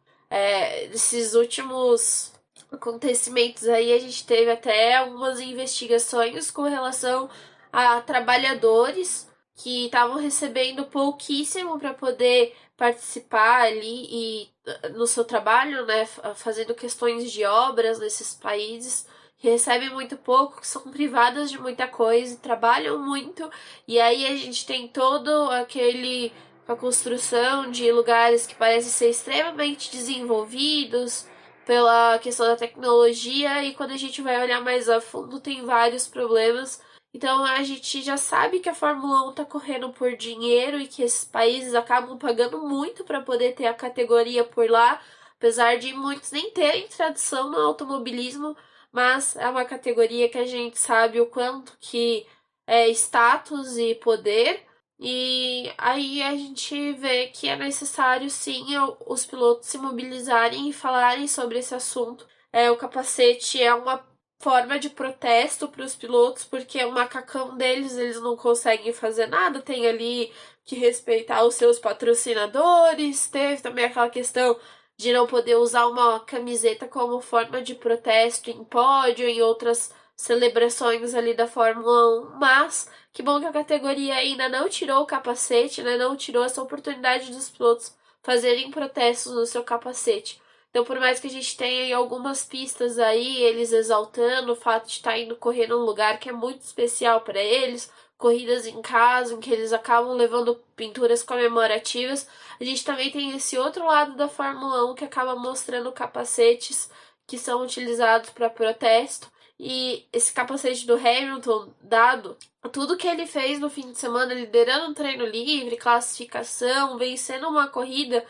Esses últimos acontecimentos aí, a gente teve até algumas investigações com relação a trabalhadores que estavam recebendo pouquíssimo para poder participar ali e no seu trabalho, né, fazendo questões de obras nesses países, que recebem muito pouco, que são privadas de muita coisa, e trabalham muito, e aí a gente tem todo a construção de lugares que parecem ser extremamente desenvolvidos pela questão da tecnologia, e quando a gente vai olhar mais a fundo, tem vários problemas. Então a gente já sabe que a Fórmula 1 tá correndo por dinheiro e que esses países acabam pagando muito para poder ter a categoria por lá, apesar de muitos nem terem tradição no automobilismo, mas é uma categoria que a gente sabe o quanto que é status e poder. E aí a gente vê que é necessário sim os pilotos se mobilizarem e falarem sobre esse assunto. O capacete é uma forma de protesto para os pilotos, porque o macacão deles eles não conseguem fazer nada, tem ali que respeitar os seus patrocinadores. Teve também aquela questão de não poder usar uma camiseta como forma de protesto em pódio, em outras celebrações ali da Fórmula 1, mas que bom que a categoria ainda não tirou o capacete, né? Não tirou essa oportunidade dos pilotos fazerem protestos no seu capacete. Então, por mais que a gente tenha algumas pistas aí, eles exaltando o fato de estar indo correr num lugar que é muito especial para eles, corridas em casa, em que eles acabam levando pinturas comemorativas, a gente também tem esse outro lado da Fórmula 1 que acaba mostrando capacetes que são utilizados para protesto. E esse capacete do Hamilton, dado tudo que ele fez no fim de semana, liderando um treino livre, classificação, vencendo uma corrida,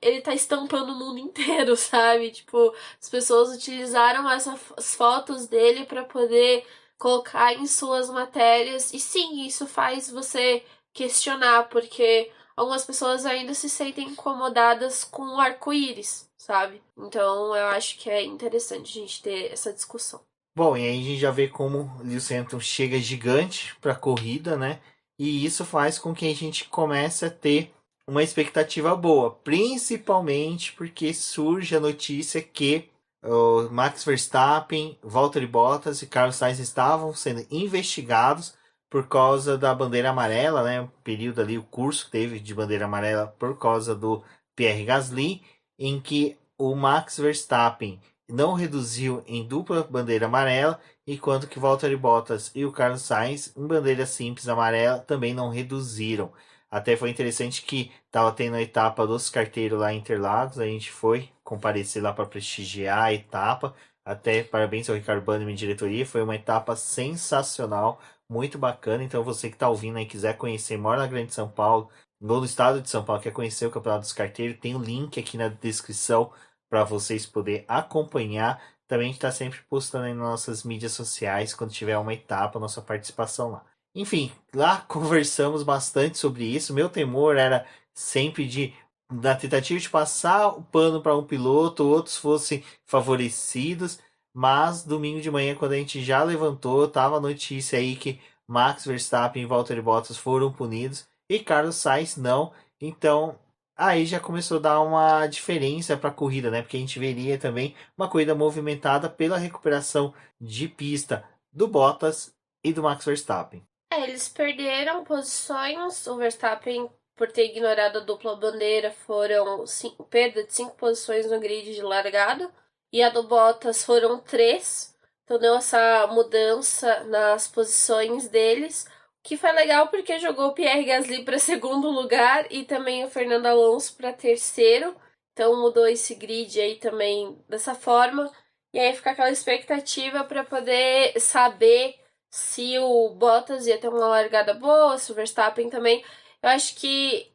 ele tá estampando o mundo inteiro, sabe? Tipo, as pessoas utilizaram essas fotos dele para poder colocar em suas matérias. E sim, isso faz você questionar, porque algumas pessoas ainda se sentem incomodadas com o arco-íris, sabe? Então eu acho que é interessante a gente ter essa discussão. Bom, e aí a gente já vê como o Lewis Hamilton chega gigante para a corrida, né? E isso faz com que a gente comece a ter uma expectativa boa, principalmente porque surge a notícia que o Max Verstappen, Valtteri Bottas e Carlos Sainz estavam sendo investigados por causa da bandeira amarela, né? O período ali, o curso que teve de bandeira amarela por causa do Pierre Gasly, em que o Max Verstappen não reduziu em dupla bandeira amarela, enquanto que Valtteri Bottas e o Carlos Sainz, em bandeira simples amarela, também não reduziram. Até foi interessante que estava tendo a etapa dos carteiros lá em Interlagos, a gente foi comparecer lá para prestigiar a etapa. Até parabéns ao Ricardo Bannerman e diretoria, foi uma etapa sensacional, muito bacana. Então você que está ouvindo aí quiser conhecer, mora na Grande São Paulo, no estado de São Paulo, quer conhecer o Campeonato dos Carteiros, tem o link aqui na descrição para vocês poderem acompanhar. Também a gente está sempre postando aí nas nossas mídias sociais quando tiver uma etapa, nossa participação lá. Enfim, lá conversamos bastante sobre isso. Meu temor era sempre de na tentativa de passar o pano para um piloto, outros fossem favorecidos, mas domingo de manhã, quando a gente já levantou, tava a notícia aí que Max Verstappen e Valtteri Bottas foram punidos e Carlos Sainz não. Então, aí já começou a dar uma diferença para a corrida, né? Porque a gente veria também uma corrida movimentada pela recuperação de pista do Bottas e do Max Verstappen. Eles perderam posições. O Verstappen, por ter ignorado a dupla bandeira, foram perda de 5 posições no grid de largada. E a do Bottas foram 3. Então deu essa mudança nas posições deles. O que foi legal porque jogou o Pierre Gasly para segundo lugar e também o Fernando Alonso para terceiro. Então mudou esse grid aí também dessa forma. E aí fica aquela expectativa para poder saber se o Bottas ia ter uma largada boa, se o Verstappen também. Eu acho que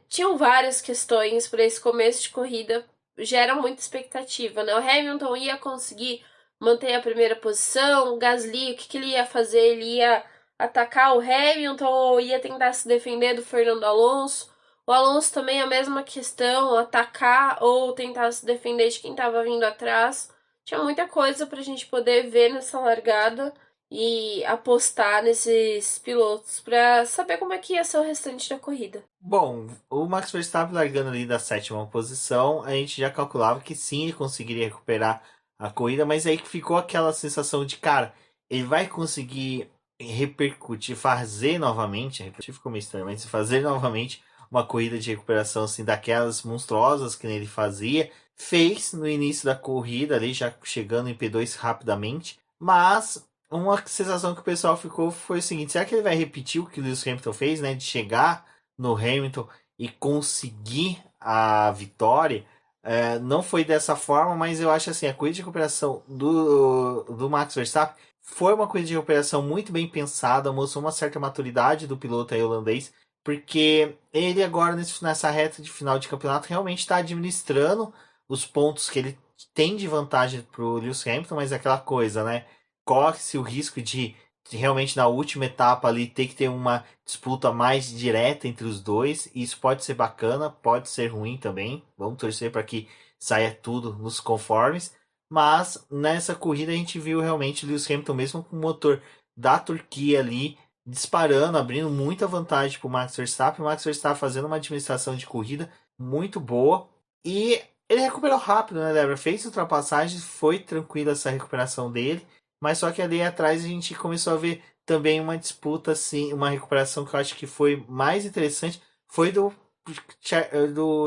tinham várias questões para esse começo de corrida, gera muita expectativa, né? O Hamilton ia conseguir manter a primeira posição, o Gasly, o que ele ia fazer? Ele ia atacar o Hamilton ou ia tentar se defender do Fernando Alonso? O Alonso também a mesma questão, atacar ou tentar se defender de quem estava vindo atrás. Tinha muita coisa para a gente poder ver nessa largada e apostar nesses pilotos para saber como é que ia ser o restante da corrida. Bom, o Max Verstappen largando ali da sétima posição, a gente já calculava que sim, ele conseguiria recuperar a corrida, mas aí que ficou aquela sensação de, cara, ele vai conseguir repercutir, fazer novamente, repetir ficou meio estranho, mas fazer novamente uma corrida de recuperação assim daquelas monstruosas que ele fazia. Fez no início da corrida ali, já chegando em P2 rapidamente, mas uma sensação que o pessoal ficou foi o seguinte: será que ele vai repetir o que o Lewis Hamilton fez, né? De chegar no Hamilton e conseguir a vitória? Não foi dessa forma, mas eu acho assim, a corrida de recuperação do Max Verstappen foi uma corrida de recuperação muito bem pensada, mostrou uma certa maturidade do piloto aí holandês, porque ele agora nessa reta de final de campeonato realmente está administrando os pontos que ele tem de vantagem para o Lewis Hamilton, mas é aquela coisa, né? Corre-se o risco de realmente na última etapa ali ter que ter uma disputa mais direta entre os dois. Isso pode ser bacana, pode ser ruim também. Vamos torcer para que saia tudo nos conformes. Mas nessa corrida a gente viu realmente o Lewis Hamilton, mesmo com o motor da Turquia ali, disparando, abrindo muita vantagem para o Max Verstappen. O Max Verstappen fazendo uma administração de corrida muito boa. E ele recuperou rápido, né, Débora? Fez ultrapassagens, foi tranquila essa recuperação dele. Mas só que ali atrás a gente começou a ver também uma disputa, assim, uma recuperação que eu acho que foi mais interessante, foi do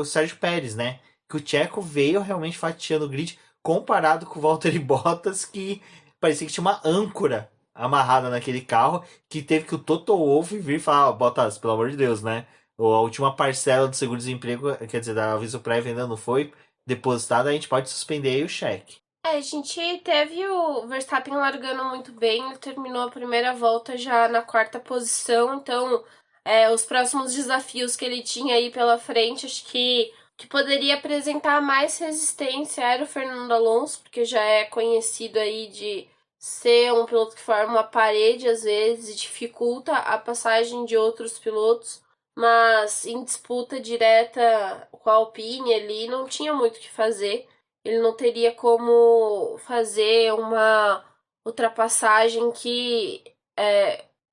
Sérgio Pérez, né? Que o Tcheco veio realmente fatiando o grid, comparado com o Valtteri Bottas, que parecia que tinha uma âncora amarrada naquele carro, que teve que o Toto Wolff vir falar: Bottas, pelo amor de Deus, né? Ou a última parcela do seguro-desemprego, quer dizer, da aviso prévio ainda não foi depositada, a gente pode suspender aí o cheque. A gente teve o Verstappen largando muito bem, ele terminou a primeira volta já na quarta posição, então os próximos desafios que ele tinha aí pela frente, acho que poderia apresentar mais resistência era o Fernando Alonso, porque já é conhecido aí de ser um piloto que forma uma parede às vezes e dificulta a passagem de outros pilotos, mas em disputa direta com a Alpine ali não tinha muito o que fazer. Ele não teria como fazer uma ultrapassagem que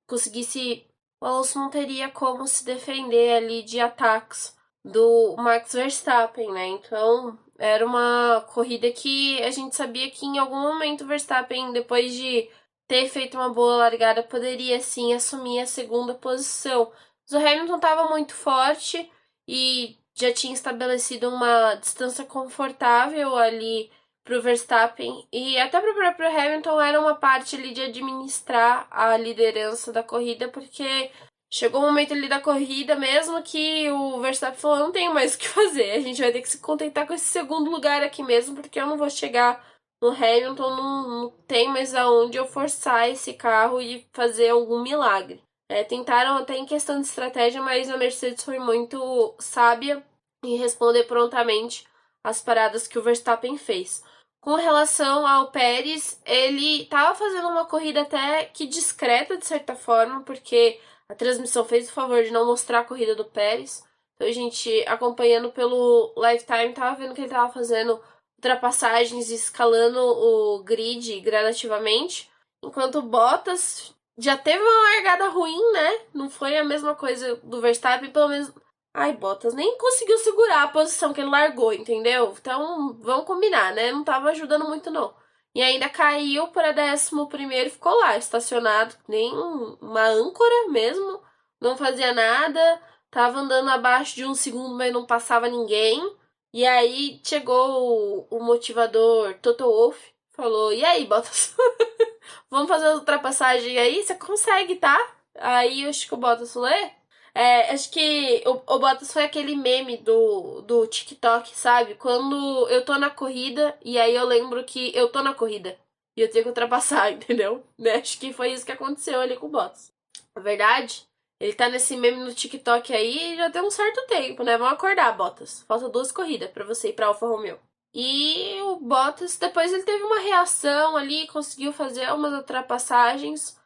conseguisse. O Alonso não teria como se defender ali de ataques do Max Verstappen, né? Então era uma corrida que a gente sabia que em algum momento o Verstappen, depois de ter feito uma boa largada, poderia sim assumir a segunda posição. Mas o Hamilton estava muito forte e já tinha estabelecido uma distância confortável ali para o Verstappen e até para o próprio Hamilton era uma parte ali de administrar a liderança da corrida, porque chegou um momento ali da corrida mesmo que o Verstappen falou: não tenho mais o que fazer, a gente vai ter que se contentar com esse segundo lugar aqui mesmo, porque eu não vou chegar no Hamilton, não tem mais aonde eu forçar esse carro e fazer algum milagre. Tentaram até em questão de estratégia, mas a Mercedes foi muito sábia em responder prontamente as paradas que o Verstappen fez. Com relação ao Pérez, ele estava fazendo uma corrida até que discreta, de certa forma, porque a transmissão fez o favor de não mostrar a corrida do Pérez. Então a gente acompanhando pelo Lifetime tava vendo que ele tava fazendo ultrapassagens e escalando o grid gradativamente, enquanto o Bottas já teve uma largada ruim, né? Não foi a mesma coisa do Verstappen, pelo menos. Ai, Bottas nem conseguiu segurar a posição que ele largou, entendeu? Então, vamos combinar, né? Não tava ajudando muito, não. E ainda caiu para 11º e ficou lá, estacionado, nem uma âncora mesmo, não fazia nada, tava andando abaixo de 1 segundo, mas não passava ninguém. E aí chegou o motivador Toto Wolff, falou: E aí, Bottas? Vamos fazer a ultrapassagem aí? Você consegue, tá? Aí acho que o Bottas falou: acho que o Bottas foi aquele meme do TikTok, sabe? Quando eu tô na corrida e aí eu lembro que eu tô na corrida e eu tenho que ultrapassar, entendeu? Né? Acho que foi isso que aconteceu ali com o Bottas. Na verdade, ele tá nesse meme no TikTok aí já tem um certo tempo, né? Vamos acordar, Bottas. Falta 2 corridas pra você ir pra Alfa Romeo. E o Bottas, depois ele teve uma reação ali, conseguiu fazer umas ultrapassagens.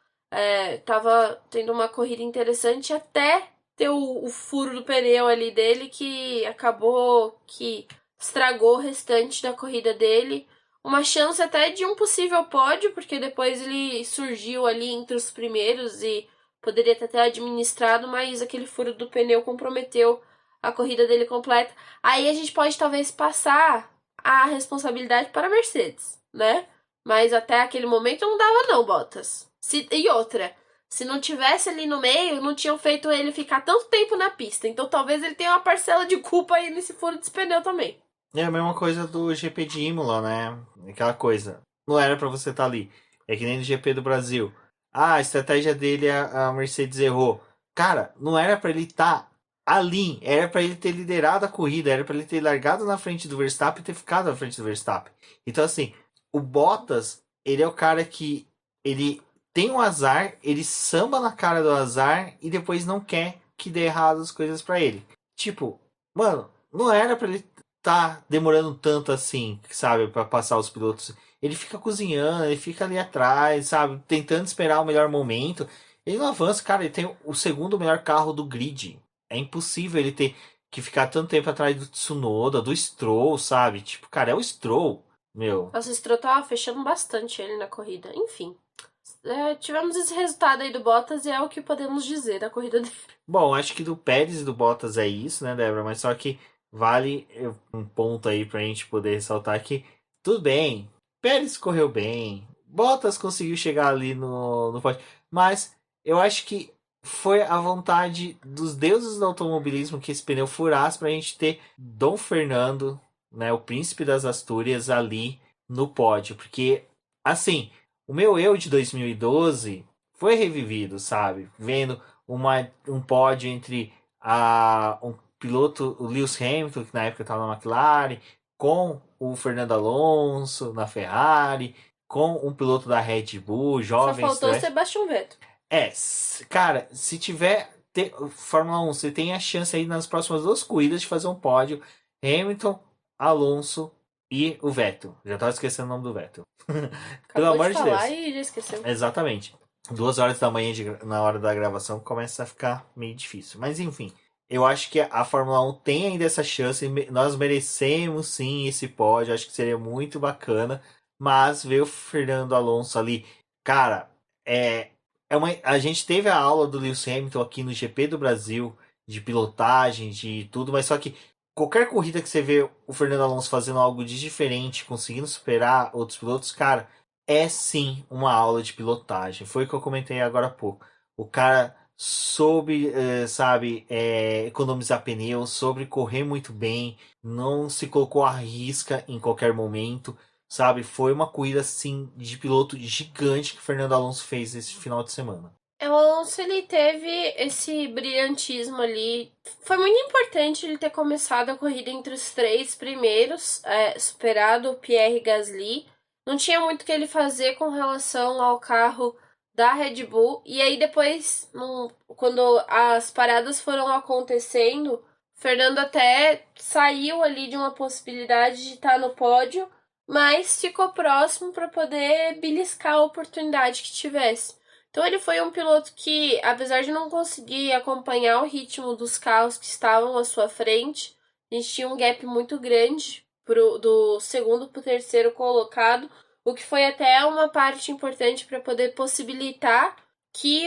Tava tendo uma corrida interessante até ter o furo do pneu ali dele que acabou que estragou o restante da corrida dele. Uma chance até de um possível pódio, porque depois ele surgiu ali entre os primeiros e poderia ter até administrado, mas aquele furo do pneu comprometeu a corrida dele completa. Aí a gente pode talvez passar a responsabilidade para a Mercedes, né? Mas até aquele momento não dava não, Bottas. E outra, se não tivesse ali no meio, não tinham feito ele ficar tanto tempo na pista. Então talvez ele tenha uma parcela de culpa aí nesse furo de pneu também. É a mesma coisa do GP de Imola, né? Aquela coisa. Não era pra você estar ali. É que nem no GP do Brasil. Ah, a estratégia dele a Mercedes errou. Cara, não era pra ele estar ali. Era pra ele ter liderado a corrida. Era pra ele ter largado na frente do Verstappen e ter ficado na frente do Verstappen. Então, assim, o Bottas, ele é o cara que ele tem um azar, ele samba na cara do azar e depois não quer que dê errado as coisas pra ele. Tipo, mano, não era pra ele tá demorando tanto assim, sabe, para passar os pilotos. Ele fica cozinhando, ele fica ali atrás, sabe, tentando esperar o melhor momento. Ele não avança, cara, ele tem o segundo melhor carro do grid. É impossível ele ter que ficar tanto tempo atrás do Tsunoda, do Stroll, sabe? Tipo, cara, é o Stroll, meu. Nossa, o Stroll tava fechando bastante ele na corrida. Enfim, tivemos esse resultado aí do Bottas e é o que podemos dizer da corrida dele. Bom, acho que do Pérez e do Bottas é isso, né, Débora? Mas só que vale um ponto aí pra gente poder ressaltar que tudo bem, Pérez correu bem, Bottas conseguiu chegar ali no pódio, mas eu acho que foi a vontade dos deuses do automobilismo que esse pneu furasse pra gente ter Dom Fernando, né, o príncipe das Astúrias, ali no pódio, porque assim, o meu eu de 2012 foi revivido, sabe? Vendo um pódio entre um piloto, o Lewis Hamilton, que na época estava na McLaren, com o Fernando Alonso na Ferrari, com um piloto da Red Bull, Só jovem faltou o estreante. Sebastian Vettel. Cara, se tiver Fórmula 1, você tem a chance aí nas próximas 2 corridas de fazer um pódio. Hamilton, Alonso e o Vettel. Já estava esquecendo o nome do Vettel. Pelo Acabou de amor de Deus. falar e já esqueceu. Exatamente. 2 horas da manhã na hora da gravação começa a ficar meio difícil. Mas enfim, eu acho que a Fórmula 1 tem ainda essa chance. Nós merecemos sim esse pódio. Acho que seria muito bacana. Mas ver o Fernando Alonso ali, cara, a gente teve a aula do Lewis Hamilton aqui no GP do Brasil, de pilotagem, de tudo, mas só que qualquer corrida que você vê o Fernando Alonso fazendo algo de diferente, conseguindo superar outros pilotos, cara, é sim uma aula de pilotagem. Foi o que eu comentei agora há pouco. O cara soube, sabe, economizar pneus, soube correr muito bem, não se colocou à risca em qualquer momento, sabe? Foi uma corrida assim de piloto gigante que o Fernando Alonso fez esse final de semana. O Alonso, ele teve esse brilhantismo ali. Foi muito importante ele ter começado a corrida entre os 3 primeiros, superado o Pierre Gasly. Não tinha muito o que ele fazer com relação ao carro da Red Bull. E aí depois, quando as paradas foram acontecendo, o Fernando até saiu ali de uma possibilidade de estar no pódio, mas ficou próximo para poder beliscar a oportunidade que tivesse. Então ele foi um piloto que, apesar de não conseguir acompanhar o ritmo dos carros que estavam à sua frente, a gente tinha um gap muito grande do segundo para o terceiro colocado, o que foi até uma parte importante para poder possibilitar que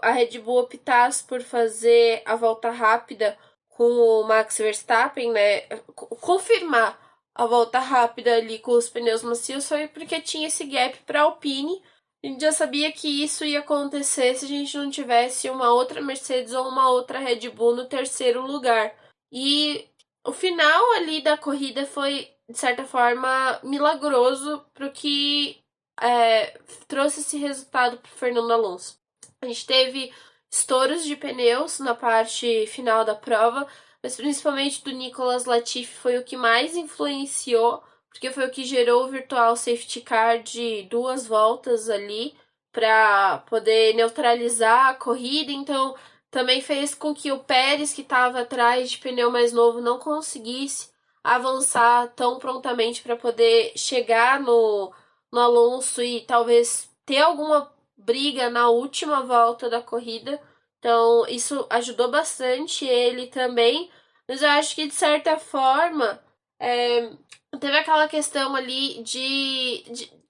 a Red Bull optasse por fazer a volta rápida com o Max Verstappen, né? Confirmar a volta rápida ali com os pneus macios foi porque tinha esse gap para a Alpine. A gente já sabia que isso ia acontecer se a gente não tivesse uma outra Mercedes ou uma outra Red Bull no terceiro lugar. E o final ali da corrida foi, de certa forma, milagroso pro que trouxe esse resultado para Fernando Alonso. A gente teve estouros de pneus na parte final da prova, mas principalmente do Nicolas Latifi foi o que mais influenciou, porque foi o que gerou o virtual safety car de 2 voltas ali para poder neutralizar a corrida. Então também fez com que o Pérez, que estava atrás de pneu mais novo, não conseguisse avançar tão prontamente para poder chegar no Alonso e talvez ter alguma briga na última volta da corrida. Então, isso ajudou bastante ele também. Mas eu acho que, de certa forma, teve aquela questão ali de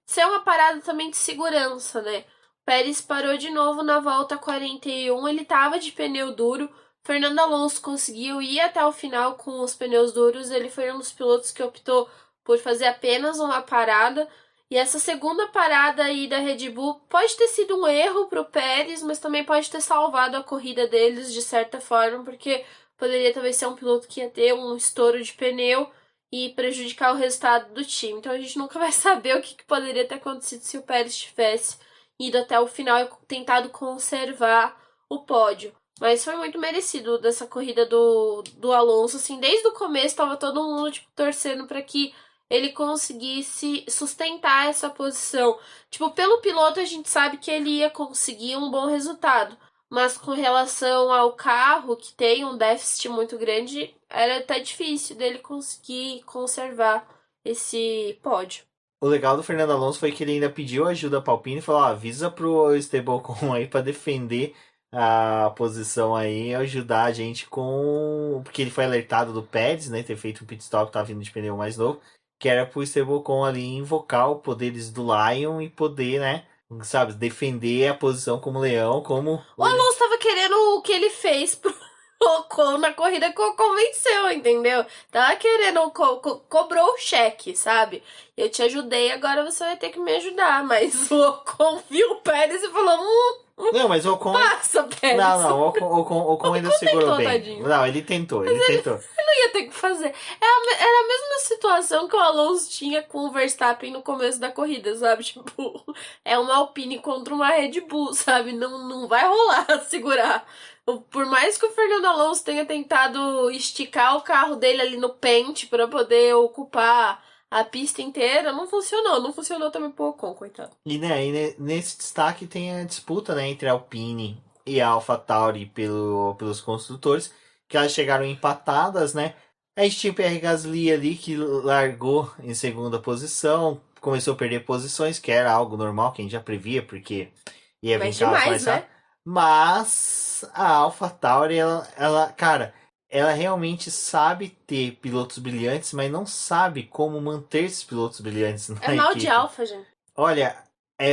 ser uma parada também de segurança, né? O Pérez parou de novo na volta 41, ele tava de pneu duro. Fernando Alonso conseguiu ir até o final com os pneus duros. Ele foi um dos pilotos que optou por fazer apenas uma parada. E essa segunda parada aí da Red Bull pode ter sido um erro pro Pérez, mas também pode ter salvado a corrida deles de certa forma, porque poderia talvez ser um piloto que ia ter um estouro de pneu e prejudicar o resultado do time. Então a gente nunca vai saber o que poderia ter acontecido se o Pérez tivesse ido até o final e tentado conservar o pódio. Mas foi muito merecido dessa corrida do Alonso, assim, desde o começo estava todo mundo tipo, torcendo para que ele conseguisse sustentar essa posição. Tipo, pelo piloto a gente sabe que ele ia conseguir um bom resultado, mas com relação ao carro, que tem um déficit muito grande, era até difícil dele conseguir conservar esse pódio. O legal do Fernando Alonso foi que ele ainda pediu ajuda para Alpine e falou: avisa pro Stablecoin aí para defender a posição aí e ajudar a gente com. Porque ele foi alertado do Pérez, né? Ter feito um pit stop, tá vindo de pneu mais novo. Que era pro Stablecoin ali invocar os poderes do Lion e poder, né? Sabe, defender a posição como leão, como. O Alonso tava querendo o que ele fez pro Ocon na corrida que o Ocon venceu, entendeu? Tava querendo, cobrou o cheque, sabe? Eu te ajudei, agora você vai ter que me ajudar. Mas o Ocon viu o Pérez e falou: Não, mas o Ocon. passa, Pérez. Não, o Ocon ainda segurou bem. Tadinho. Não, ele tentou. Ele não ia ter que fazer. Era a mesma situação que o Alonso tinha com o Verstappen no começo da corrida, sabe? Tipo, é uma Alpine contra uma Red Bull, sabe? Não vai rolar segurar. Por mais que o Fernando Alonso tenha tentado esticar o carro dele ali no pente para poder ocupar a pista inteira, não funcionou. Não funcionou também pro Ocon, coitado. E, né, nesse destaque tem a disputa, né, entre a Alpine e a AlphaTauri pelos construtores, que elas chegaram empatadas, né? A gente tinha o Pierre Gasly ali que largou em segunda posição, começou a perder posições, que era algo normal, que a gente já previa, porque ia vir carros mais rápido. Né? Mas a AlphaTauri, cara, ela realmente sabe ter pilotos brilhantes, mas não sabe como manter esses pilotos brilhantes na equipe. É mal de Alfa, gente. Olha,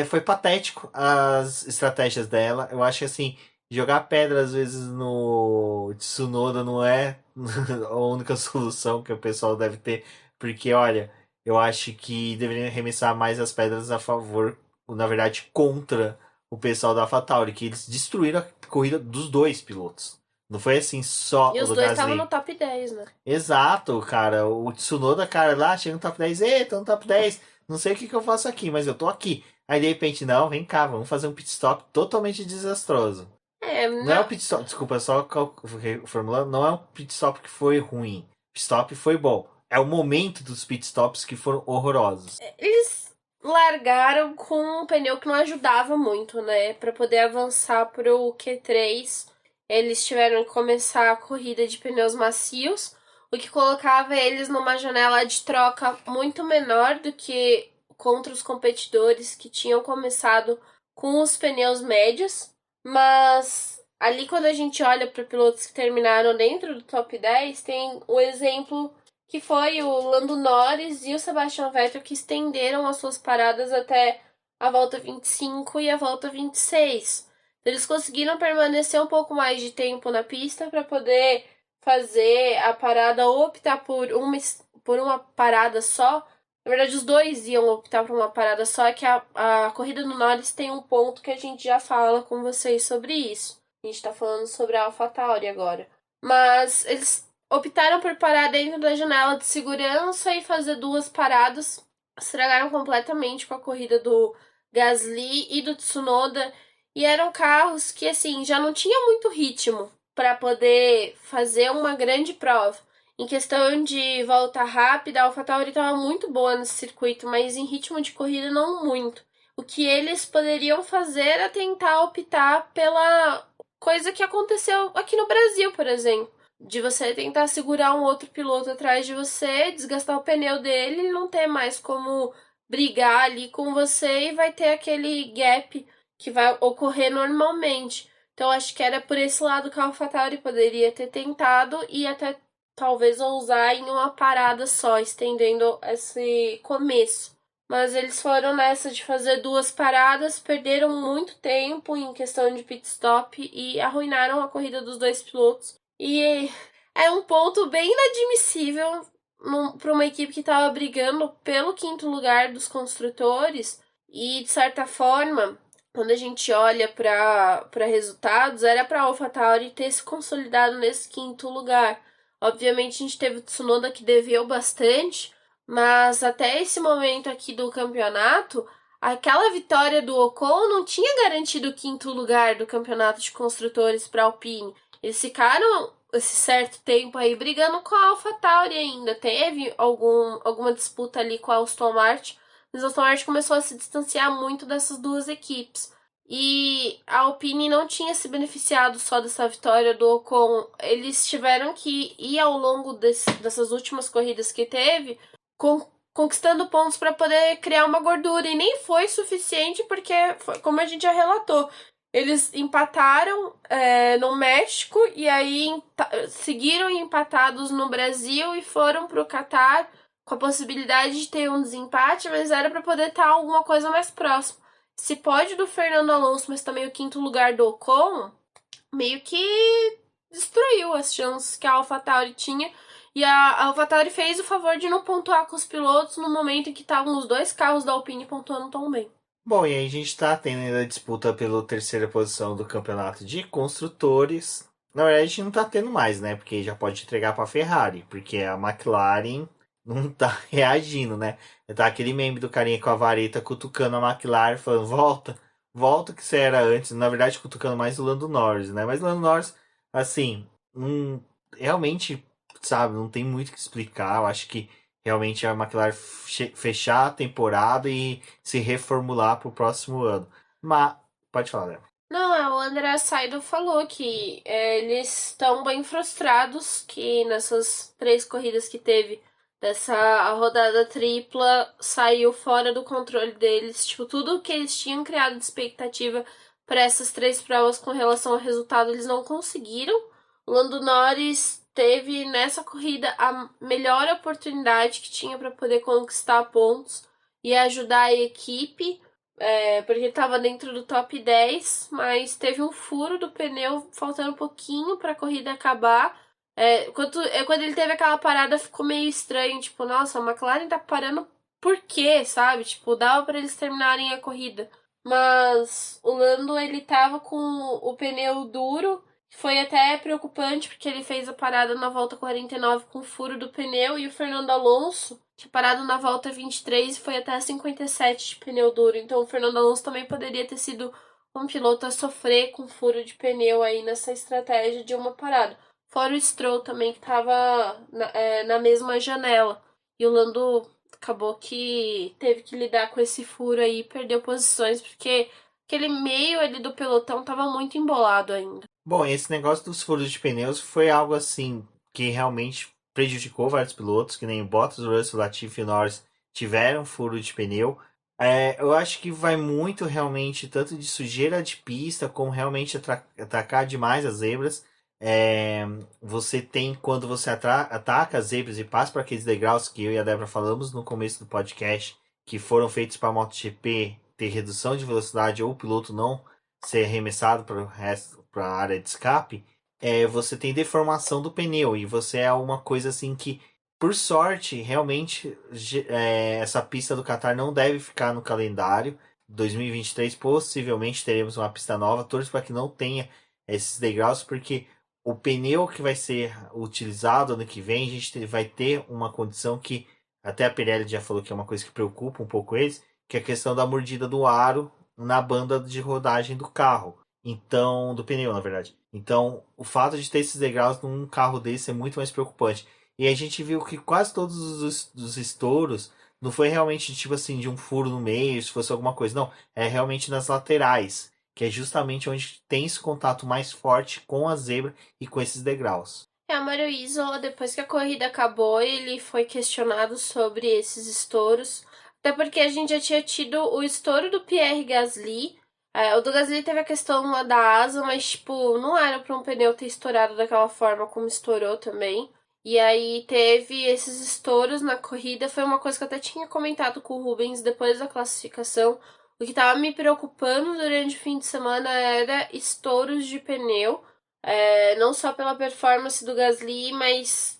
foi patético as estratégias dela. Eu acho que assim, jogar pedra às vezes no Tsunoda não é a única solução que o pessoal deve ter. Porque, olha, eu acho que deveria arremessar mais as pedras a favor, na verdade, contra o pessoal da AlphaTauri, que eles destruíram a corrida dos dois pilotos. Não foi assim só e o os dois estavam no top 10, né? Exato, cara. O Tsunoda, cara, lá chega no top 10. Ei, tô no top 10. Não sei o que eu faço aqui, mas eu tô aqui. Aí de repente, não, vem cá, vamos fazer um pit stop totalmente desastroso. Não é um pit stop, desculpa, só formulando, não é um pit stop que foi ruim. Pit stop foi bom. É o momento dos pit stops que foram horrorosos. Eles largaram com um pneu que não ajudava muito, né? Pra poder avançar pro Q3, eles tiveram que começar a corrida de pneus macios, o que colocava eles numa janela de troca muito menor do que contra os competidores que tinham começado com os pneus médios, mas ali quando a gente olha para pilotos que terminaram dentro do top 10, tem o exemplo que foi o Lando Norris e o Sebastian Vettel que estenderam as suas paradas até a volta 25 e a volta 26. Eles conseguiram permanecer um pouco mais de tempo na pista para poder fazer a parada ou optar por uma parada só. Na verdade, os dois iam optar por uma parada só, que a corrida do Norris tem um ponto que a gente já fala com vocês sobre isso. A gente tá falando sobre a AlphaTauri agora. Mas eles optaram por parar dentro da janela de segurança e fazer duas paradas. Estragaram completamente com a corrida do Gasly e do Tsunoda. E eram carros que, assim, já não tinha muito ritmo para poder fazer uma grande prova. Em questão de volta rápida, a AlphaTauri estava muito boa nesse circuito, mas em ritmo de corrida não muito. O que eles poderiam fazer era tentar optar pela coisa que aconteceu aqui no Brasil, por exemplo. De você tentar segurar um outro piloto atrás de você, desgastar o pneu dele e não ter mais como brigar ali com você e vai ter aquele gap que vai ocorrer normalmente. Então acho que era por esse lado que a AlphaTauri poderia ter tentado e até talvez ousar em uma parada só, estendendo esse começo. Mas eles foram nessa de fazer duas paradas, perderam muito tempo em questão de pit stop e arruinaram a corrida dos dois pilotos. E é um ponto bem inadmissível para uma equipe que estava brigando pelo quinto lugar dos construtores e, de certa forma, quando a gente olha para resultados, era para a AlphaTauri ter se consolidado nesse quinto lugar. Obviamente a gente teve o Tsunoda que deveu bastante, mas até esse momento aqui do campeonato, aquela vitória do Ocon não tinha garantido o quinto lugar do campeonato de construtores para a Alpine. Eles ficaram esse certo tempo aí brigando com a AlphaTauri ainda. Teve alguma disputa ali com a Aston Martin, mas a Aston Martin começou a se distanciar muito dessas duas equipes. E a Alpine não tinha se beneficiado só dessa vitória do Ocon. Eles tiveram que ir ao longo dessas últimas corridas que teve, conquistando pontos para poder criar uma gordura. E nem foi suficiente porque, como a gente já relatou, eles empataram no México e aí seguiram empatados no Brasil e foram para o Catar com a possibilidade de ter um desempate, mas era para poder estar alguma coisa mais próxima. Se pode do Fernando Alonso, mas também o quinto lugar do Ocon, meio que destruiu as chances que a AlphaTauri tinha. E a AlphaTauri fez o favor de não pontuar com os pilotos no momento em que estavam os dois carros da Alpine pontuando tão bem. Bom, e aí a gente tá tendo ainda a disputa pela terceira posição do campeonato de construtores. Na verdade, a gente não tá tendo mais, né? Porque já pode entregar pra Ferrari, porque a McLaren não tá reagindo, né? Tá aquele meme do carinha com a vareta cutucando a McLaren, falando, volta, volta que você era antes. Na verdade, cutucando mais o Lando Norris, né? Mas o Lando Norris, assim, realmente, sabe, não tem muito o que explicar. Eu acho que realmente a McLaren fechar a temporada e se reformular para o próximo ano. Mas, pode falar, Léo. Não, o André Saido falou que eles estão bem frustrados que nessas 3 corridas que teve dessa rodada tripla saiu fora do controle deles. Tipo, tudo que eles tinham criado de expectativa para essas 3 provas com relação ao resultado, eles não conseguiram. O Lando Norris teve nessa corrida a melhor oportunidade que tinha para poder conquistar pontos e ajudar a equipe. Porque ele estava dentro do top 10, mas teve um furo do pneu, faltando um pouquinho para a corrida acabar. Quando ele teve aquela parada, ficou meio estranho. Tipo, nossa, a McLaren tá parando por quê, sabe? Tipo, dava para eles terminarem a corrida. Mas o Lando, ele tava com o pneu duro. Foi até preocupante, porque ele fez a parada na volta 49 com o furo do pneu. E o Fernando Alonso tinha parado na volta 23 e foi até 57 de pneu duro. Então o Fernando Alonso também poderia ter sido um piloto a sofrer com furo de pneu aí nessa estratégia de uma parada. Fora o Stroll também, que tava na mesma janela. E o Lando acabou que teve que lidar com esse furo aí, perdeu posições, porque aquele meio ali do pelotão tava muito embolado ainda. Bom, esse negócio dos furos de pneus foi algo assim que realmente prejudicou vários pilotos, que nem o Bottas, o Russell, Latifi e o Norris tiveram furo de pneu. Eu acho que vai muito realmente, tanto de sujeira de pista, como realmente atacar demais as zebras. É, você tem, quando você ataca as zebras e passa para aqueles degraus que eu e a Débora falamos no começo do podcast, que foram feitos para a MotoGP ter redução de velocidade ou o piloto não ser arremessado para o resto, para a área de escape, você tem deformação do pneu e você é uma coisa assim que por sorte, realmente, essa pista do Qatar não deve ficar no calendário. 2023 possivelmente teremos uma pista nova. Torço para que não tenha esses degraus, porque o pneu que vai ser utilizado ano que vem, a gente vai ter uma condição que até a Pirelli já falou que é uma coisa que preocupa um pouco eles, que é a questão da mordida do aro na banda de rodagem do carro. Então, do pneu, na verdade. Então, o fato de ter esses degraus num carro desse é muito mais preocupante. E a gente viu que quase todos os estouros não foi realmente tipo assim de um furo no meio, se fosse alguma coisa, não. É realmente nas laterais, que é justamente onde tem esse contato mais forte com a zebra e com esses degraus. A Mário Isola, depois que a corrida acabou, ele foi questionado sobre esses estouros. Até porque a gente já tinha tido o estouro do Pierre Gasly. O do Gasly teve a questão lá da asa, mas, tipo, não era para um pneu ter estourado daquela forma como estourou também. E aí teve esses estouros na corrida. Foi uma coisa que eu até tinha comentado com o Rubens depois da classificação. O que estava me preocupando durante o fim de semana era estouros de pneu. Não só pela performance do Gasly, mas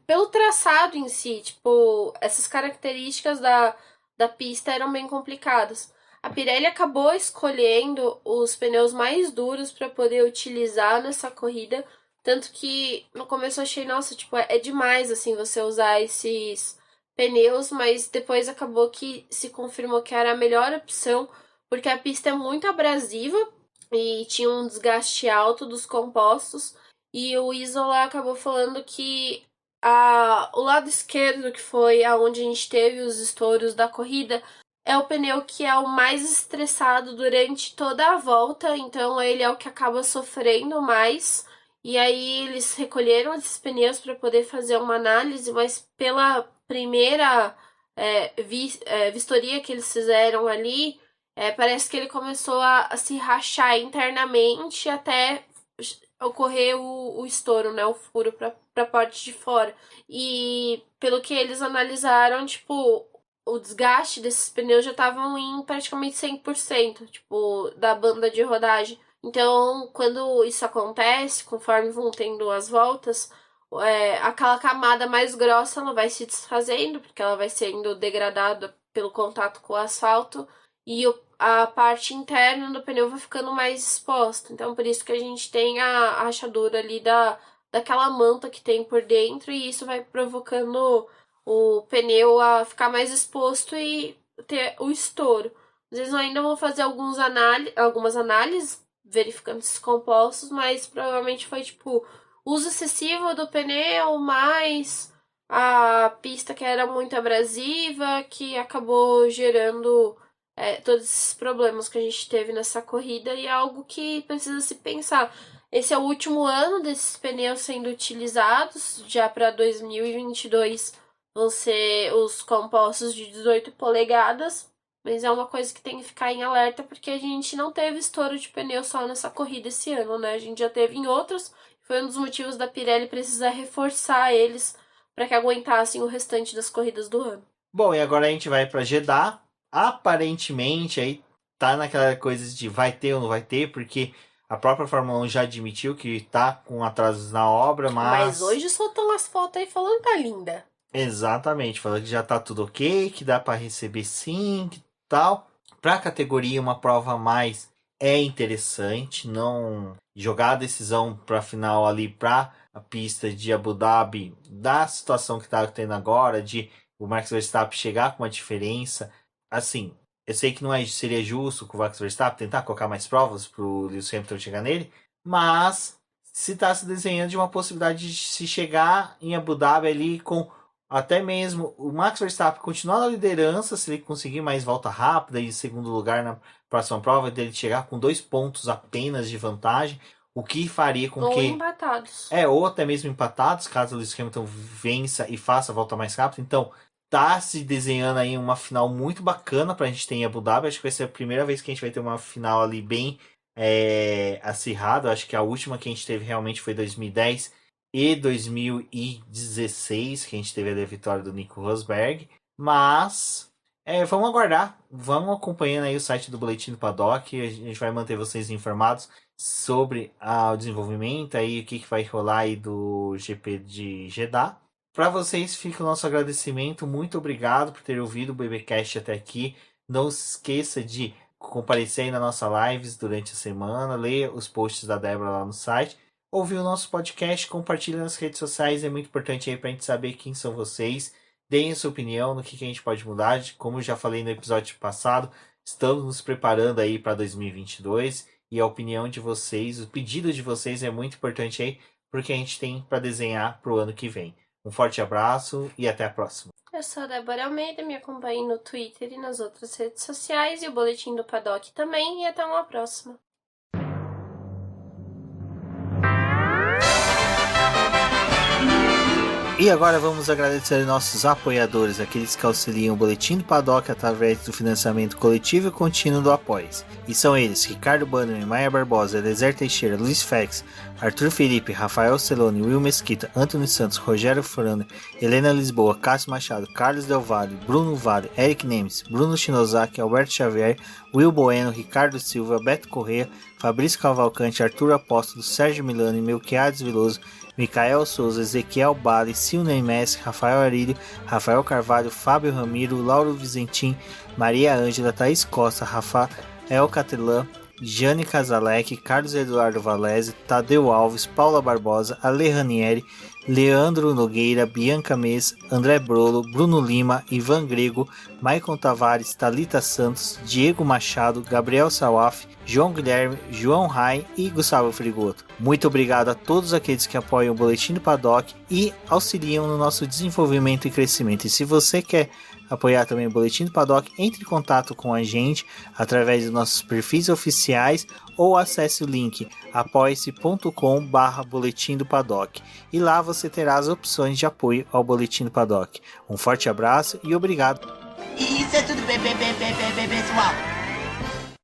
pelo traçado em si. Tipo, essas características da pista eram bem complicadas. A Pirelli acabou escolhendo os pneus mais duros para poder utilizar nessa corrida. Tanto que no começo eu achei, nossa, tipo, é demais assim você usar esses pneus, mas depois acabou que se confirmou que era a melhor opção, porque a pista é muito abrasiva e tinha um desgaste alto dos compostos. E o Isola acabou falando que o lado esquerdo, que foi aonde a gente teve os estouros da corrida, é o pneu que é o mais estressado durante toda a volta, então ele é o que acaba sofrendo mais. E aí eles recolheram esses pneus para poder fazer uma análise, mas pela primeira vistoria que eles fizeram ali, parece que ele começou a se rachar internamente até ocorrer o estouro, né? O furo para a parte de fora. E pelo que eles analisaram, tipo, o desgaste desses pneus já estavam em praticamente 100%, tipo, da banda de rodagem. Então, quando isso acontece, conforme vão tendo as voltas, aquela camada mais grossa ela vai se desfazendo, porque ela vai sendo degradada pelo contato com o asfalto, e a parte interna do pneu vai ficando mais exposta. Então, por isso que a gente tem a rachadura ali daquela manta que tem por dentro, e isso vai provocando o pneu a ficar mais exposto e ter o estouro. Às vezes ainda vão fazer algumas análises verificando esses compostos, mas provavelmente foi tipo uso excessivo do pneu, mais a pista que era muito abrasiva, que acabou gerando todos esses problemas que a gente teve nessa corrida, e é algo que precisa se pensar. Esse é o último ano desses pneus sendo utilizados, já para 2022 vão ser os compostos de 18 polegadas, mas é uma coisa que tem que ficar em alerta, porque a gente não teve estouro de pneu só nessa corrida esse ano, né? A gente já teve em outros, foi um dos motivos da Pirelli precisar reforçar eles para que aguentassem o restante das corridas do ano. Bom, e agora a gente vai para Jeddah. Aparentemente, aí tá naquela coisa de vai ter ou não vai ter, porque a própria Fórmula 1 já admitiu que tá com atrasos na obra, Mas hoje soltam as fotos aí falando que tá linda. Exatamente, falando que já tá tudo ok, que dá para receber sim, que tal. Para a categoria, uma prova a mais é interessante, não jogar a decisão para final ali para a pista de Abu Dhabi, da situação que tá tendo agora, de o Max Verstappen chegar com uma diferença. Assim, eu sei que não seria justo com o Max Verstappen tentar colocar mais provas para o Lewis Hamilton chegar nele, mas se está se desenhando de uma possibilidade de se chegar em Abu Dhabi ali com até mesmo o Max Verstappen continuar na liderança, se ele conseguir mais volta rápida e segundo lugar na próxima prova, dele chegar com 2 pontos apenas de vantagem, o que faria com Ou que. empatados. Ou até mesmo empatados, caso o Lewis Hamilton vença e faça a volta mais rápida. Então, tá se desenhando aí uma final muito bacana pra gente ter em Abu Dhabi. Acho que vai ser a primeira vez que a gente vai ter uma final ali bem acirrada. Acho que a última que a gente teve realmente foi 2010 e 2016, que a gente teve a vitória do Nico Rosberg. Mas vamos aguardar, vamos acompanhando aí o site do Boletim do Paddock. A gente vai manter vocês informados sobre o desenvolvimento aí, o que vai rolar aí do GP de Jeddah. Para vocês fica o nosso agradecimento, muito obrigado por ter ouvido o BBcast até aqui. Não se esqueça de comparecer aí na nossa lives durante a semana, ler os posts da Débora lá no site, ouvir o nosso podcast, compartilhe nas redes sociais, é muito importante aí para a gente saber quem são vocês. Deem a sua opinião no que a gente pode mudar. Como eu já falei no episódio passado, estamos nos preparando aí para 2022 e a opinião de vocês, o pedido de vocês é muito importante aí, porque a gente tem para desenhar para o ano que vem. Um forte abraço e até a próxima. Eu sou a Débora Almeida, me acompanhe no Twitter e nas outras redes sociais e o Boletim do Paddock também, e até uma próxima. E agora vamos agradecer nossos apoiadores, aqueles que auxiliam o Boletim do Paddock através do financiamento coletivo e contínuo do Apoies. E são eles: Ricardo Bannerman, Maia Barbosa, Eliezer Teixeira, Luiz Fex, Arthur Felipe, Rafael Celone, Will Mesquita, Antônio Santos, Rogério Furano, Helena Lisboa, Cássio Machado, Carlos Del Valle, Bruno Vale, Eric Nemes, Bruno Shinozaki, Alberto Xavier, Will Bueno, Ricardo Silva, Beto Corrêa, Fabrício Cavalcante, Arthur Apóstolo, Sérgio Milani, Melquiades Veloso, Micael Souza, Ezequiel Bale, Silney Messi, Rafael Arilho, Rafael Carvalho, Fábio Ramiro, Lauro Vizentim, Maria Ângela, Thaís Costa, Rafael Catelã, Jane Casalec, Carlos Eduardo Valese, Tadeu Alves, Paula Barbosa, Ale Ranieri, Leandro Nogueira, Bianca Mês, André Brolo, Bruno Lima, Ivan Grego, Maicon Tavares, Thalita Santos, Diego Machado, Gabriel Sawaf, João Guilherme, João Rai e Gustavo Frigoto. Muito obrigado a todos aqueles que apoiam o Boletim do Paddock e auxiliam no nosso desenvolvimento e crescimento. E se você quer apoiar também o Boletim do Paddock, entre em contato com a gente através dos nossos perfis oficiais ou acesse o link apoia-se.com/Boletim do Paddock e lá você terá as opções de apoio ao Boletim do Paddock. Um forte abraço e obrigado! Isso é tudo, pessoal!